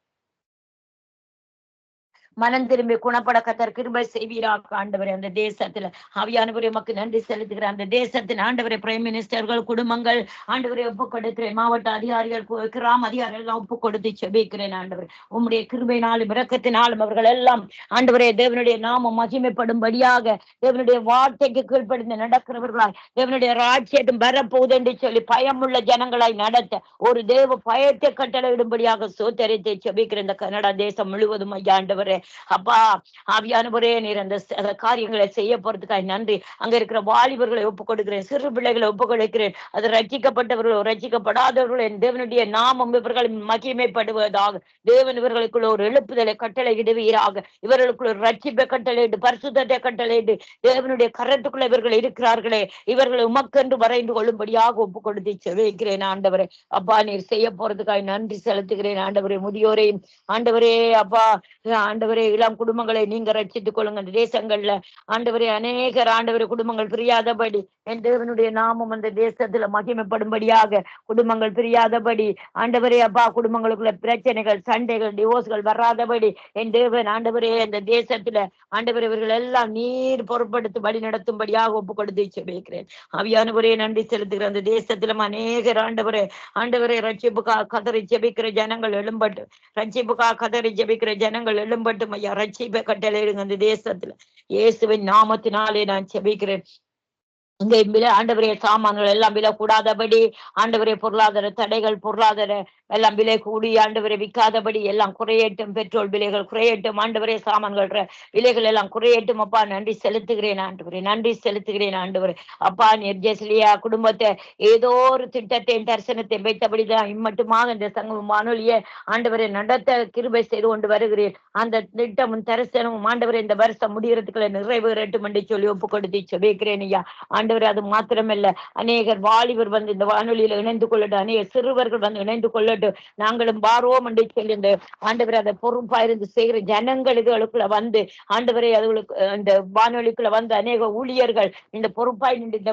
மனம் திரும்பி குணப்பட கத்தர் கிருபை செய்வீராக ஆண்டவரே. அந்த தேசத்துல ஆவியானவரே உமக்கு நன்றி செலுத்துகிற அந்த தேசத்தின் ஆண்டவரே பிரைம் மினிஸ்டர்கள் குடும்பங்கள் ஆண்டவரை ஒப்புக் கொடுக்கிறேன். மாவட்ட அதிகாரிகள் கிராம அதிகாரிகள் எல்லாம் ஒப்புக் கொடுத்து செபிக்கிறேன் ஆண்டவர். உம்முடைய கிருபையினாலும் இரக்கத்தினாலும் அவர்கள் எல்லாம் ஆண்டவரே தேவனுடைய நாமம் மகிமைப்படும்படியாக தேவனுடைய வார்த்தைக்கு கீழ்ப்படிந்து நடக்கிறவர்களாய் தேவனுடைய ராஜ்யம் வரப்போகுது என்று சொல்லி பயமுள்ள ஜனங்களாய் நடத்த ஒரு தேவ பயத்தை கட்டளையிடும்படியாக சோத்தரித்தை செபிக்கிற இந்த கனடா தேசம் முழுவதும் ஐயா ஆண்டவரே. அப்பா ஆவியானவரே நீர் அந்த காரியங்களை செய்ய போறதுக்காக நன்றி. அங்க இருக்கிற வாலிபர்களை ஒப்புக் கொடுக்கிறேன். சிறு பிள்ளைகளை ஒப்புக் கொடுக்கிறேன். அது ரட்சிக்கப்பட்டவர்களோ ரட்சிக்கப்படாதவர்களோ என் தேவனுடைய நாமம் இவர்கள் மகிமைப்படுவதாக. தேவன் இவர்களுக்குள்ள ஒரு எழுப்புதலை கட்டளை இடுவீராக. இவர்களுக்குள்ள ஒரு ரட்சிப்பை கட்டளையிட்டு பரிசுத்தத்தை கட்டளையிட்டு தேவனுடைய கரத்துக்குள்ள இவர்கள் இருக்கிறார்களே இவர்களை உமக்கென்று வரைந்து கொள்ளும்படியாக ஒப்புக் கொடுத்து செவிக்கிறேன் ஆண்டவரே. அப்பா நீர் செய்ய போறதுக்காக நன்றி செலுத்துகிறேன் ஆண்டவரே. முதியோரையும் ஆண்டவரே அப்பா ஆண்டவரே இளம் குடும்பங்களை நீங்க ரட்சித்துக் கொள்ளுங்க. அந்த தேசங்கள்ல ஆண்டவரே அநேகர் ஆண்டவரே குடும்பங்கள் பிரியாதபடி என் தேவனுடைய நாமம் அந்த தேசத்துல மகிமைப்படும்படியாக குடும்பங்கள் பிரியாதபடி ஆண்டவரே அப்பா குடும்பங்களுக்குள்ள பிரச்சனைகள் சண்டைகள் டிவோர்ஸ்கள் வராதபடி என் தேவன் ஆண்டவரே அந்த தேசத்துல ஆண்டவரே இவர்கள் எல்லாம் நீர் பொறுப்படுத்தி வழி நடத்தும்படியாக ஒப்பு கொடுத்து செபிக்கிறேன். ஆவியானவரே நன்றி செலுத்துகிற அந்த தேசத்துல அநேகர் ஆண்டவரே ரட்சிப்புக்காக கதறி ஜெபிக்கிற ஜனங்கள் எழும்பட்டு ரட்சிப்புக்காக கதறி ஜெபிக்கிற ஜனங்கள் எழும்பட்டும் ஐயா. ரட்சிப்பை கட்டளையிடுங்க அந்த தேசத்துல இயேசுவின் நாமத்தினாலே நான் செபிக்கிறேன். இங்க ஆண்டவரே சாமான்கள் எல்லாம் விலை கூடாதபடி ஆண்டவரே பொருளாதார தடைகள் பொருளாதார எல்லாம் விலை கூடி ஆண்டவரை விற்காதபடி எல்லாம் குறையட்டும். பெட்ரோல் விலைகள் குறையட்டும் ஆண்டவரே. சாமான்கள் விலைகள் எல்லாம் குறையட்டும் அப்பா. நன்றி செலுத்துகிறேன் ஆண்டவரே. நன்றி செலுத்துகிறேன் ஆண்டவரே. அப்பா நிர்ஜஸ்லியா குடும்பத்தை ஏதோ ஒரு திட்டத்தையும் தரிசனத்தை வைத்தபடிதான் இம்மட்டுமாக இந்த சங்கம் வானொலியை ஆண்டவரை நடத்த கிருபை செய்து கொண்டு வருகிறேன். அந்த திட்டமும் தரிசனமும் ஆண்டவரை இந்த வருஷம் முடிகிறதுக்குள்ள நிறைவேறட்டும் என்று சொல்லி ஒப்பு கொடுத்து செபிக்கிறேன் ஐயா ஆண்டவரே. அது மாத்திரமல்ல அநேகர் வாலிபர் வந்து இந்த வானொலியில இணைந்து கொள்ளட்டும். அநேக சிறுவர்கள் வந்து இணைந்து கொள்ளட்டும். நாங்களும் பாரோம் என்று சொல்லி இந்த ஆண்டவரை அதை பொறுப்பாயிருந்து செய்கிற ஜனங்களுக்குள்ள வந்து ஆண்டவரை அதுகளுக்கு இந்த வானொலிக்குள்ள வந்து அநேக ஊழியர்கள் இந்த பொறுப்பாய் நின்று இந்த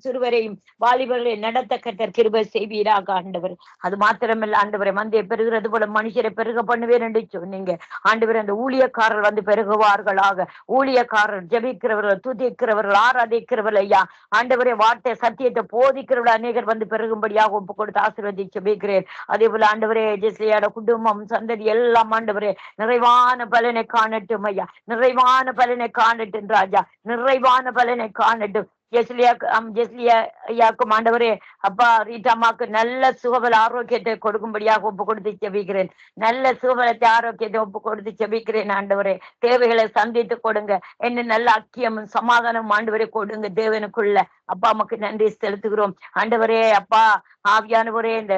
சிறுவரையும் வாலிபர்களையும் நடத்த கர்த்தர் கிருபை செய்வீராக ஆண்டவர். அது மாத்திரமல்ல ஆண்டவரை மந்தையை பெருகிறது போல மனுஷரை பெருக பண்ணுவேன் என்று சொன்னீங்க ஆண்டவர். அந்த ஊழியக்காரர் வந்து பெருகுவார்களாக. ஊழியக்காரர் ஜெபிக்கிறவர்கள் துதிக்கிறவர்கள் ஆராதிக்கிறவர்கள் ஐயா ஆண்டவரே வார்த்தை சத்தியத்தை போதிக்கிறவர்கள் அநேகர் வந்து பெருகும்படியாக ஒப்பு கொடுத்து ஆசீர்வதிச்சு ஜெபிக்கிறேன். அதே போல ஆண்டவரே ஜெஸ்லியோட குடும்பம் சந்ததி எல்லாம் ஆண்டவரே நிறைவான பலனை காணட்டும் ஐயா. நிறைவான பலனை காணட்டும் ராஜா. நிறைவான பலனை காணட்டும். ஜெஸ்லியாக்கும் ஆண்டவரே அப்பா ரீட்டாமாக்கு நல்ல சுகபல ஆரோக்கியத்தை கொடுக்கும்படியாக ஒப்பு கொடுத்து செபிக்கிறேன். நல்ல சுகபலத்தை ஆரோக்கியத்தை ஒப்பு கொடுத்து செபிக்கிறேன் ஆண்டவரே. தேவைகளை சந்தித்து கொடுங்க. என்ன நல்ல அக்கியமும் சமாதானம் ஆண்டவரே கொடுங்க தேவனுக்குள்ள. அப்பா அம்மாக்கு நன்றி செலுத்துகிறோம் ஆண்டவரே. அப்பா ஆவியானவரே இந்த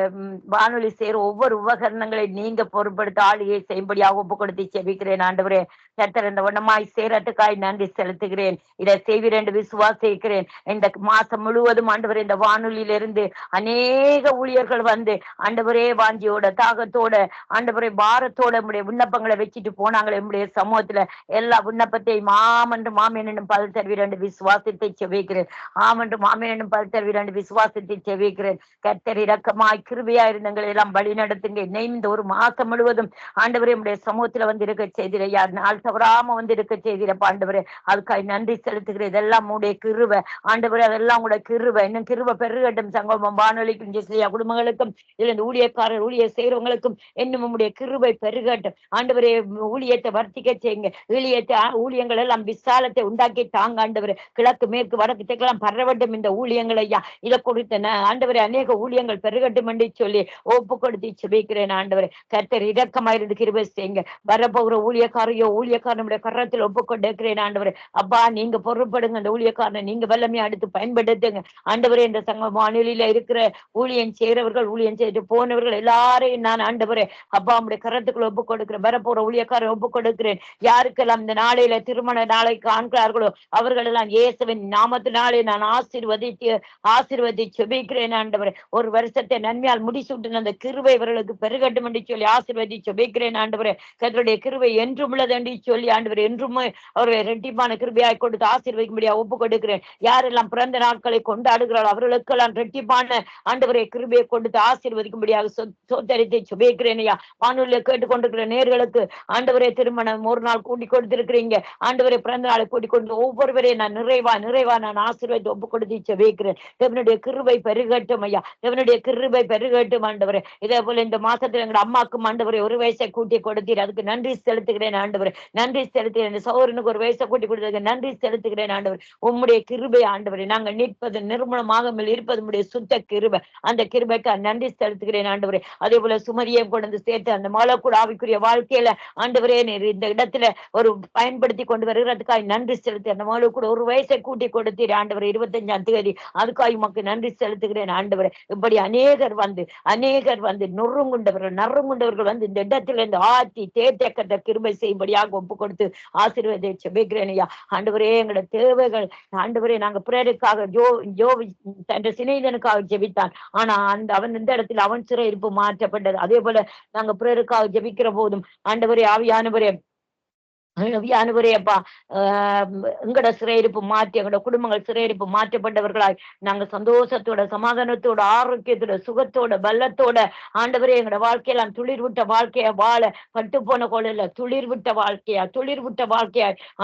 வானொலி செய்யற ஒவ்வொரு உபகரணங்களை நீங்க பொருட்படுத்த ஆளுகையை செய்யும்படியாக ஒப்பு கொடுத்து செபிக்கிறேன் ஆண்டவரே. கர்த்தர் இந்த வண்ணமாய் சேரத்துக்காய் நன்றி செலுத்துகிறேன். இதை செய்வீர் என்று விசுவாசிக்கிறேன். இந்த மாசம் முழுவதும் ஆண்டவரே இந்த வானொலியிலிருந்து அநேக ஊழியர்கள் வந்து ஆண்டவரே வாஞ்சியோட தாகத்தோட ஆண்டவரே பாரத்தோட நம்முடைய விண்ணப்பங்களை வச்சுட்டு போனாங்களே நம்முடைய சமூகத்துல எல்லா விண்ணப்பத்தையும் மாமன்று மாமேனும் பல் தருவீர் என்று விசுவாசத்தை செவிக்கிறேன். ஆமன்று மாமேனும் பல் தருவீர் என்று விசுவாசத்தை செவிக்கிறேன். கர்த்தர் இரக்கமாய் கிருபையா இருந்தங்களை எல்லாம் வழி நடத்துங்க. இந்த ஒரு மாசம் முழுவதும் ஆண்டவரே நம்முடைய சமூகத்துல வந்து இருக்க செய்திட யார் நாள் தவறாம வந்து இருக்க செய்திடப்பா ஆண்டவரே. அதுக்காக நன்றி செலுத்துகிறேன். இதெல்லாம் உடைய கிருபை ஆண்டவரே. அதெல்லாம் உடைய கிருபை இன்னும் கிருபை பெருகட்டும். சங்கமம் வானொலிக்கும் ஜெஸ்லியா குடும்பங்களுக்கும் இதுல இந்த ஊழியக்காரர் ஊழியர் செய்யறவங்களுக்கும் இன்னும் உடைய கிருபை பெருகட்டும் ஆண்டவரே. ஊழியத்தை வர்த்திக்க செய்யுங்க. ஊழியங்கள் எல்லாம் விசாலத்தை உண்டாக்கி தாங்க ஆண்டவரே. கிழக்கு மேற்கு வடக்கு தெற்கெல்லாம் பரவட்டும் இந்த ஊழியங்கள் ஐயா. இதை கொடுத்த ஆண்டவரே அநேக ஊழியங்கள் பெருகட்டும் என்று சொல்லி ஒப்பு கொடுத்து செபிக்கிறேன் ஆண்டவரே. கர்த்தர் இரக்கமாயிருந்து கிருபை செய்யுங்க. வரப்போகிற ஊழியக்காரனுடைய கரத்தில் ஒப்பு கொண்டிருக்கிறேன் ஆண்டவரே. அப்பா நீங்க பொறுப்படுங்க, அந்த ஊழியக்காரனை நீங்க வல்லமையா அடுத்து பயன்படுத்துங்க ஆண்டவரே. இந்த சங்க வானொலியில இருக்கிற ஊழியம் செய்கிறவர்கள், ஊழியம் செய்து போனவர்கள் எல்லாரையும் நான் ஆண்டவரே அப்பா உடைய கரத்துக்குள்ள ஒப்பு கொடுக்கிறேன். வரப்போற ஊழியக்காரரை ஒப்பு கொடுக்கிறேன். யாருக்கெல்லாம் இந்த நாளையில திருமண நாளை காண்கிறார்களோ அவர்கள் எல்லாம் இயேசுவின் நாமத்தினாலே நான் ஆசீர்வதித்து செபிக்கிறேன் ஆண்டவரே. ஒரு வருஷத்தை நன்மையால் முடிசூட்டின அந்த கிருபை இவர்களுக்கு பெருகட்டும் என்று சொல்லி ஆசீர்வதித்து செபிக்கிறேன் ஆண்டவரே. கர்த்தருடைய கிருபை என்றும் உள்ளது என்று சொல்லி ஆண்டவரே என்றும் அவர்களை இரட்டிப்பான கிருபையாய் கொடுத்து ஆசீர்வதிக்கும்படியா ஒப்பு கொடுக்கிறேன். யாரெல்லாம் பிறந்த நாட்களை கொண்டாடுகிறார்கள் அவர்களுக்கெல்லாம் இரட்டிப்பான ஆண்டவரை கிருபையை கொடுத்து ஆசீர்வதிக்கும்படியாக சோதரித்தை சுபிக்கிறேன் ஐயா. வானொலியை கேட்டுக்கொண்டிருக்கிற நேர்களுக்கு ஆண்டவரே திருமணம் ஒரு நாள் கூட்டி கொடுத்திருக்கிறீங்க ஆண்டவரை பிறந்த நாளை கூட்டி கொண்டு ஒவ்வொருவரையும் நான் நிறைவா நான் ஆசீர்வதித்து ஒப்பு கொடுத்து சுபிக்கிறேன். தேவனுடைய கிருபை பெருகட்டும் ஐயா, தேவனுடைய கிருபை பெருகட்டும் ஆண்டவரே. இதே போல இந்த மாசத்துல எங்க அம்மாக்கும் ஆண்டவரை ஒரு வயசை கூட்டி கொடுத்தீர், அதுக்கு நன்றி செலுத்துகிறேன் ஆண்டவரே. நன்றி செலுத்துகிறேன். சகோதரனுக்கு ஒரு வயசை கூட்டி கொடுத்ததுக்கு நன்றி செலுத்துகிறேன் ஆண்டவர். உம்முடைய கிருபை ஆண்டவரே, நாங்கள் நிற்பது நிர்மூலமாக இருப்பது உடைய சுத்த கிருபை, அந்த கிருபைக்கு நன்றி செலுத்துகிறேன் ஆண்டவரே. அதே போல சுமதியை கொண்டு சேர்த்து அந்த மகளக்கூட ஆவிக்குரிய வாழ்க்கையில ஆண்டவரே நீர் இந்த இடத்துல ஒரு பயன்படுத்தி கொண்டு வருகிறதுக்காக நன்றி செலுத்து. அந்த மகளுக்கு கூட ஒரு வயசை கூட்டி கொடுத்தீர் ஆண்டவர் 25ஆம் தேதி, அதுக்காக உமக்கு நன்றி செலுத்துகிறேன் ஆண்டவரே. இப்படி அநேகர் வந்து நறுங்குண்டவர்கள் வந்து இந்த இடத்துல இருந்து ஆத்தி தேக்கத்தை கிருபை செய்யும்படியாக ஒப்பு கொடுத்து ஆசீர்வதியை செபிக்கிறேன் ஐயா. ஆண்டவரே எங்களோட தேவைகள் ஆண்டவரே, நாங்க பிறருக்காக ஜோ தன் சிநேகிதனுக்காக ஜெபித்தான், ஆனா அவன் இந்த இடத்துல அவன் சிறையிருப்பு மாற்றப்பட்டது. அதே போல நாங்க பிறருக்காக ஜெபிக்கிற போதும் ஆண்டவரே ஆவியானவரே அப்பா எங்கட சிறையிருப்பு மாற்றி எங்களோட குடும்பங்கள் சிறையிருப்பு மாற்றப்பட்டவர்களாய் நாங்க சந்தோஷத்தோட சமாதானத்தோட ஆரோக்கியத்தோட சுகத்தோட பலத்தோட ஆண்டவரே எங்களோட வாழ்க்கையெல்லாம் துளிர் விட்ட வாழ்க்கையா வாழ, பட்டு போன கோளில் துளிர் விட்ட வாழ்க்கையா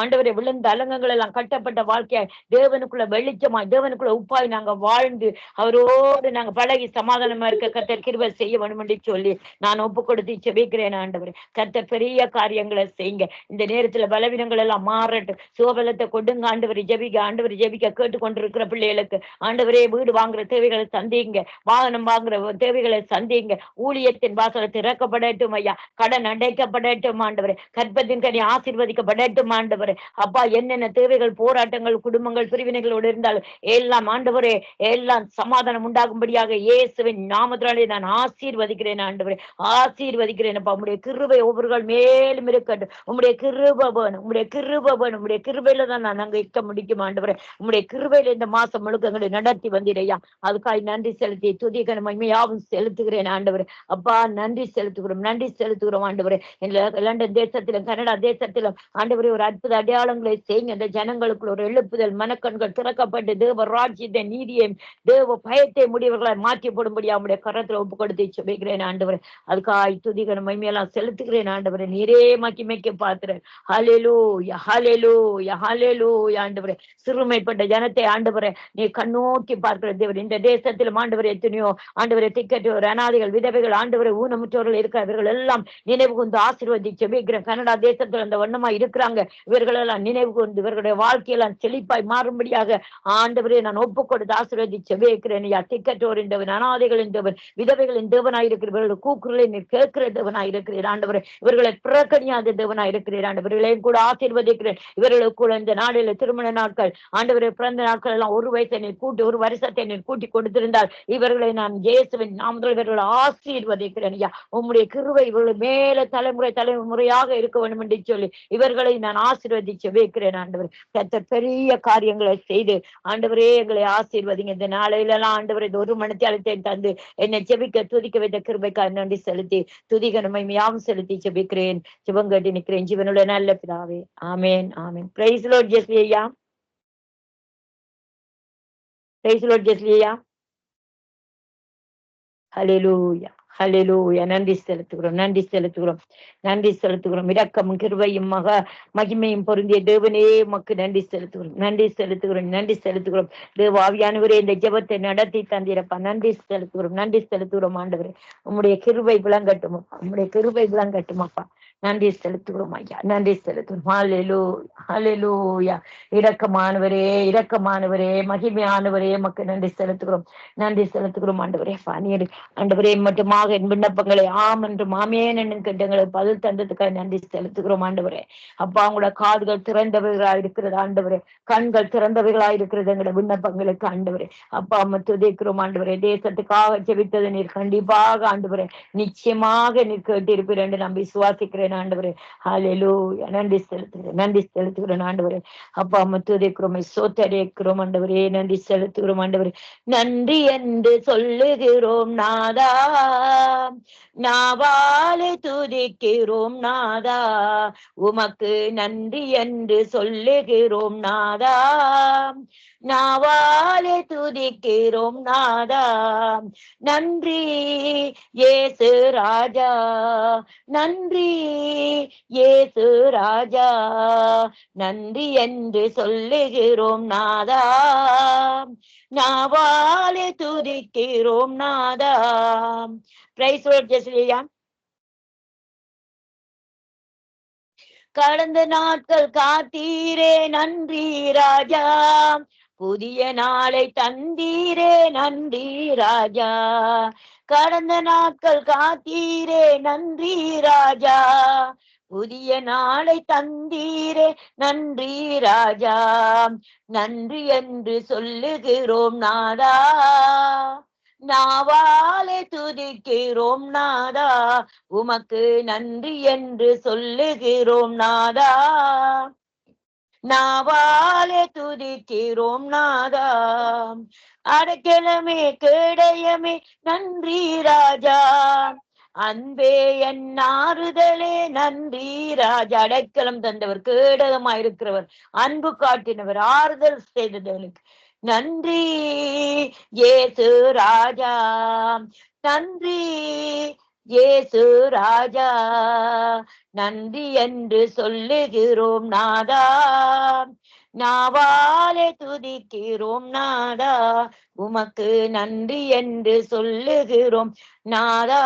ஆண்டவரே விழுந்த அலங்கங்கள் எல்லாம் கட்டப்பட்ட வாழ்க்கையாய் தேவனுக்குள்ள வெளிச்சமாய் தேவனுக்குள்ள உப்பாய் நாங்க வாழ்ந்து அவரோடு நாங்க பழகி சமாதானமா இருக்க கர்த்தர் கிருபை செய்ய வேண்டும் என்று சொல்லி நான் ஒப்பு கொடுத்து செபிக்கிறேன் ஆண்டவரே. கர்த்தர் பெரிய காரியங்களை செய்யுங்க. இந்த நேரத்துல பலவீனங்கள் எல்லாம் மாறட்டும். சுகபலத்தை கொடுங்க ஆண்டவரை. ஜெபிக்க கேட்டுக்கொண்டிருக்கிற பிள்ளைகளுக்கு ஆண்டவரே வீடு வாங்குற தேவைகளை சந்திங்க, வாகனம் வாங்குற தேவைகளை சந்திங்க. ஊழியத்தின் வாசலை திறக்கப்படட்டும் ஐயா, கடன் அடைக்கப்படட்டும் ஆண்டவரே. கற்பத்தின் கனி ஆசீர்வதிக்கப்படட்டும் ஆண்டவரே. அப்பா என்னென்ன தேவைகள் போராட்டங்கள் குடும்பங்கள் பிரிவினைகளோடு இருந்தாலும் எல்லாம் ஆண்டவரே எல்லாம் சமாதானம் உண்டாகும்படியாக இயேசுவின் நாமத்தினாலே நான் ஆசீர்வதிக்கிறேன் ஆண்டவரே. அப்பா உம்முடைய கிருபை ஒவ்வொருகள் மேலும் இருக்கட்டும். உம்முடைய கிருபை வேணும், உம்முடைய கிருபையில தான் நான் அங்க இருக்க முடிக்கும் ஆண்டவரே. உம்முடைய கிருபையில இந்த மாசம் முழுக்க எங்களை நடத்தி வந்திரையா, அதுக்காக நன்றி செலுத்தி துதிகன மகிமையாவும் செலுத்துகிறேன் ஆண்டவரே. அப்பா நன்றி செலுத்துகிறோம் ஆண்டவரே. லண்டன் தேசத்திலும் கனடா தேசத்திலும் ஆண்டவரே ஒரு அற்புத அடையாளங்களை செய்யுங்க. இந்த ஜனங்களுக்குள்ள ஒரு எழுப்புதல், மனக்கண்கள் திறக்கப்பட்டு தேவ ராஜ்யத்தை நீதியையும் தேவ பயத்தை முடியவர்களாய் மாற்றி போடும்படியா உடைய கரத்துல ஒப்பு கொடுத்து செபிக்கிறேன் ஆண்டவரே. அதுக்காக துதிகன மகிமையெல்லாம் செலுத்துகிறேன் ஆண்டவரே. நீரே மகிமைக்கு பார்க்கிறேன். ஹல்லேலூயா ஹல்லேலூயா ஹல்லேலூயா ஆண்டவரே. சிறுமைப்பட்ட ஜனத்தை ஆண்டவரே நீ கண்ணோக்கி பார்க்கிற தேவரே. இந்த தேசத்திலும் ஆண்டவரே எத்தனையோ ஆண்டவரே திக்கற்றோர், அனாதைகள், விதவைகள் ஆண்டவரே ஊனமுற்றவர்கள் இருக்கிறவர்கள் எல்லாம் நினைவு கொண்டு ஆசீர்வதிச்சு செபிக்கிறேன். கனடா தேசத்துல அந்த வண்ணமா இருக்கிறாங்க, இவர்கள் எல்லாம் நினைவு கொண்டு இவர்களுடைய வாழ்க்கையெல்லாம் செழிப்பாய் மாறும்படியாக ஆண்டவரே நான் ஒப்பு கொடுத்து ஆசீர்வதிச்சு செபிக்கிறேன். திக்கற்றோரின் தேவன், அனாதைகளின் தேவன், விதவைகளின் தேவனாயிருக்கிறவர்கள் கூக்குரலை நீர் கேட்கிற தேவனாயிருக்கிறீர் ஆண்டவரே. இவர்களை புறக்கணியாத தேவனாயிருக்கிறீர் ஆண்டவர்களையும் கூட ஆசீர்வதிக்கிறேன். இவர்களுக்கு கூட இந்த நாளில திருமண நாட்கள் ஆண்டவரை பிறந்த நாட்கள் எல்லாம் ஒரு வருஷத்தை நீர் கூட்டி கொடுத்திருந்தால் இவர்களை நான் இயேசுவின் நாமத்தில் இவர்களை ஆசீர்வதிக்கிறேன் ஐயா. உம்முடைய கிருபை இவர்கள் மேல தலைமுறையாக இருக்க வேண்டும் என்று சொல்லி இவர்களை நான் ஆசீர்வதிச்சு வைக்கிறேன் ஆண்டவர். கர்த்தர் பெரிய காரியங்களை செய்து ஆண்டவரே எங்களை ஆசீர்வதிங்க. இந்த நாளையிலெல்லாம் ஆண்டவரை ஒரு மணித்தியாலத்தை தந்து என்னை செபிக்க துதிக்க வைத்த கிருபைக்காக நன்றி செலுத்தி துதிக்க நம்மையாவும் செலுத்தி செபிக்கிறேன். சிவங்கட்டி நிற்கிறேன் ஜீவனுள்ள நல்ல பிதாவே. ஆமேன் ஆமேன். பிரைஸ் லார்ட் ஜெஸ்லி ஐயா. பிரைஸ் லார்ட் ஜெஸ்லி ஐயா. ஹல்லேலூயா ஹல்லேலூயா. நன்றி செலுத்துகிறோம். இரக்கமும் கிருபையும் மகிமையும் பொருந்திய தேவனே உமக்கு நன்றி செலுத்துகிறோம். தேவ ஆவியானவரே இந்த ஜெபத்தை நடத்தி தந்திரப்பா. நன்றி செலுத்துகிறோம் ஆண்டவரே. உம்முடைய கிருபை விளங்கட்டும் அப்பா. நன்றி செலுத்துகிறோம் ஐயா, நன்றி செலுத்துகிறோம். ஹல்லேலூயா, ஹல்லேலூயா. இரக்கமானவரே, இரக்கமானவரே, மகிமையானவரே, மக்கள் நன்றி செலுத்துகிறோம், நன்றி செலுத்துகிறோம் ஆண்டவரே. நீர் ஆண்டவரே மட்டுமாக என் விண்ணப்பங்களை ஆம் என்று மாமேன் என்னும் கிட்டங்களை பதில் தந்ததுக்காக நன்றி செலுத்துகிறோம் ஆண்டவரே. அப்பா உங்களோட காதுகள் திறந்தவைகளா இருக்கிறது ஆண்டவரே, கண்கள் திறந்தவைகளா இருக்கிறது எங்களோட விண்ணப்பங்களுக்கு ஆண்டவரே. அப்பா அம்மா துதிக்கிறோம் ஆண்டவரே. தேசத்துக்காக ஜெபித்தது நீர் கண்டிப்பாக ஆண்டவரே நிச்சயமாக நீர் கேட்டிருப்பீர் என்று நம்பி விசுவாசிக்கிறேன் ஆண்டவரே. ஹல்லேலூயா. நன்றி செலுத்துகிறேன், நன்றி செலுத்துகிறேன் ஆண்டவரே. அப்பா அம்மா துதிக்கிறோம், சோத்தரிக்கிறோம் ஆண்டவரே. நன்றி செலுத்துகிறோம் ஆண்டவரே. நன்றி என்று சொல்லுகிறோம் நாதா, நாவாலே துதிக்கிறோம் நாதா, உமக்கு நன்றி என்று சொல்லுகிறோம் நாதா, நாவாலே துதிக்கிறோம் நாதா. நன்றி இயேசு ராஜா, நன்றி இயேசு ராஜா, நன்றி என்று சொல்லுகிறோம் நாதா, நாவாலே துதிக்கிறோம் நாதா. Praise Lord Jesilia. கடந்த நாட்கள் காத்தீரே நன்றி ராஜா, புதிய நாளை தந்தீரே நன்றி ராஜா. கடந்த நாட்கள் காத்தீரே நன்றி ராஜா, புதிய நாளை தந்தீரே நன்றி ராஜா. நன்றி என்று சொல்லுகிறோம் நாதா, நாவாலே துதிக்கிறோம் நாதா, உமக்கு நன்றி என்று சொல்லுகிறோம் நாதா, நாவாலே துதிக்கிறோம் நாதா. அடைக்கலமே கேடயமே நன்றி ராஜா, அன்பே என் ஆறுதலே நன்றி ராஜா. அடைக்கலம் தந்தவர், கேடகமாயிருக்கிறவர், அன்பு காட்டினவர், ஆறுதல் செய்தவர்களுக்கு நன்றி இயேசு ராஜா, நன்றி இயேசு ராஜா. நன்றி என்று சொல்லுகிறோம் நாதா, நாவாலே துதிக்கிறோம் நாதா, உமக்கு நன்றி என்று சொல்லுகிறோம் நாதா,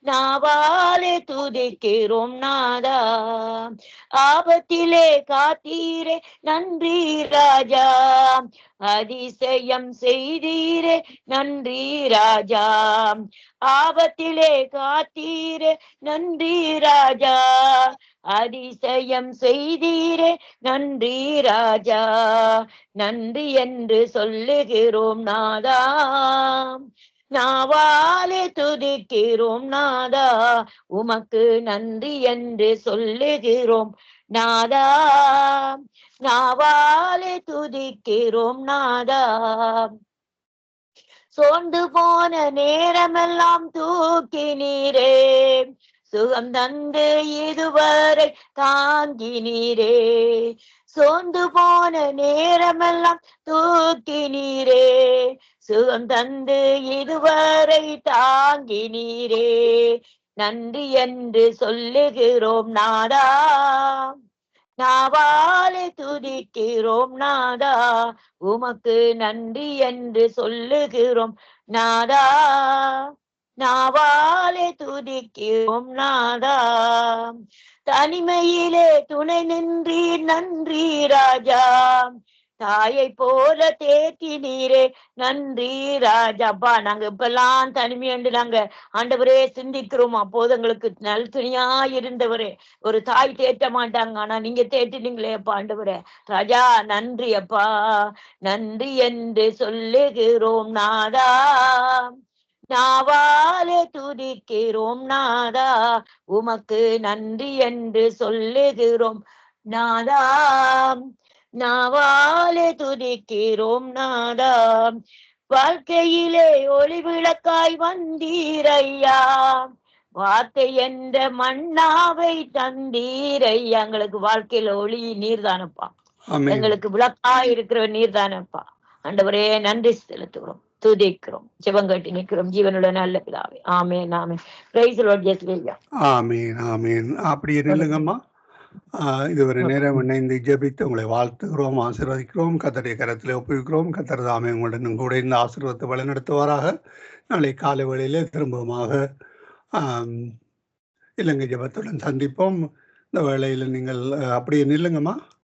நாவாலே துதிக்கிறோம் நாதா. ஆபத்திலே காத்தீரே நன்றி ராஜா, அதிசயம் செய்தீரே நன்றி ராஜா. ஆபத்திலே காத்தீரே நன்றி ராஜா, அதிசயம் செய்தீரே நன்றி ராஜா. நன்றி என்று சொல்லுகிறோம் நாதா, நாவாலே துதிக்கிறோம் நாதா, உமக்கு நன்றி என்று சொல்லுகிறோம் நாதா, நாவாலே துதிக்கிறோம் நாதா. சோர்ந்து போன நேரமெல்லாம் தூக்கினீரே, சுகம் தந்து இதுவரை தாங்கினீரே. சோர்ந்து போன நேரமெல்லாம் தூக்கினீரே, சுகம் தந்து இதுவரை தாங்கினீரே. நன்றி என்று சொல்லுகிறோம் நாதா, நாவாலே துதிக்கிறோம் நாதா, உமக்கு நன்றி என்று சொல்லுகிறோம் நாதா, நாவாலே துதிக்கிறோம் நாதா. தனிமையிலே துணை நின்றீர் நன்றி ராஜா, தாயை போல தேற்றினீரே நன்றி ராஜா. அப்பா நாங்க இப்பெல்லாம் தனிமை என்று நாங்க ஆண்டவரே சிந்திக்கிறோம். அப்போது எங்களுக்கு நல் துணியா இருந்தவரே, ஒரு தாய் தேற்ற மாட்டாங்க, ஆனா நீங்க தேற்றினீங்களே அப்பா ஆண்டவரே ராஜா. நன்றி அப்பா, நன்றி என்று சொல்லுகிறோம் நாதா, நாவாலே துதிக்கிறோம் நாதா, உமக்கு நன்றி என்று சொல்லுகிறோம் நாதா, நாவாலே துதிக்கிறோம் நாதா. வாழ்க்கையிலே ஒளி விளக்காய் வந்தீரையா, வார்த்தை என்ற மண்ணாவை தந்தீரையா. எங்களுக்கு வாழ்க்கையில ஒளி நீர்தானப்பா, எங்களுக்கு விளக்காய் இருக்கிற நீர்தானப்பா ஆண்டவரே. நன்றி செலுத்துகிறோம், துதிக்கிறோம், ஜெபங்கட்டி நிற்கிறோம் ஜீவனுள்ள நல்ல பிதாவே. ஆமேன், ஆமேன். Praise the Lord. ஜெயஸ்ரீயா. ஆமேன், ஆமேன். அப்படியே நில்லுங்கம்மா. இதுவரை நேரம் இணைந்து ஜெபித்து உங்களை வாழ்த்துகிறோம், ஆசீர்வதிக்கிறோம், கர்த்தருடைய கரத்திலே ஒப்புவிக்கிறோம். கர்த்தர் தாமே உங்களுடன் கூட இந்த ஆசீர்வாதத்தை வழிநடத்துவாராக. நாளை காலை வேளையிலே திரும்பமாக இலங்கை ஜெபத்துடன் சந்திப்போம். இந்த வேளையில நீங்கள் அப்படியே நில்லுங்கம்மா.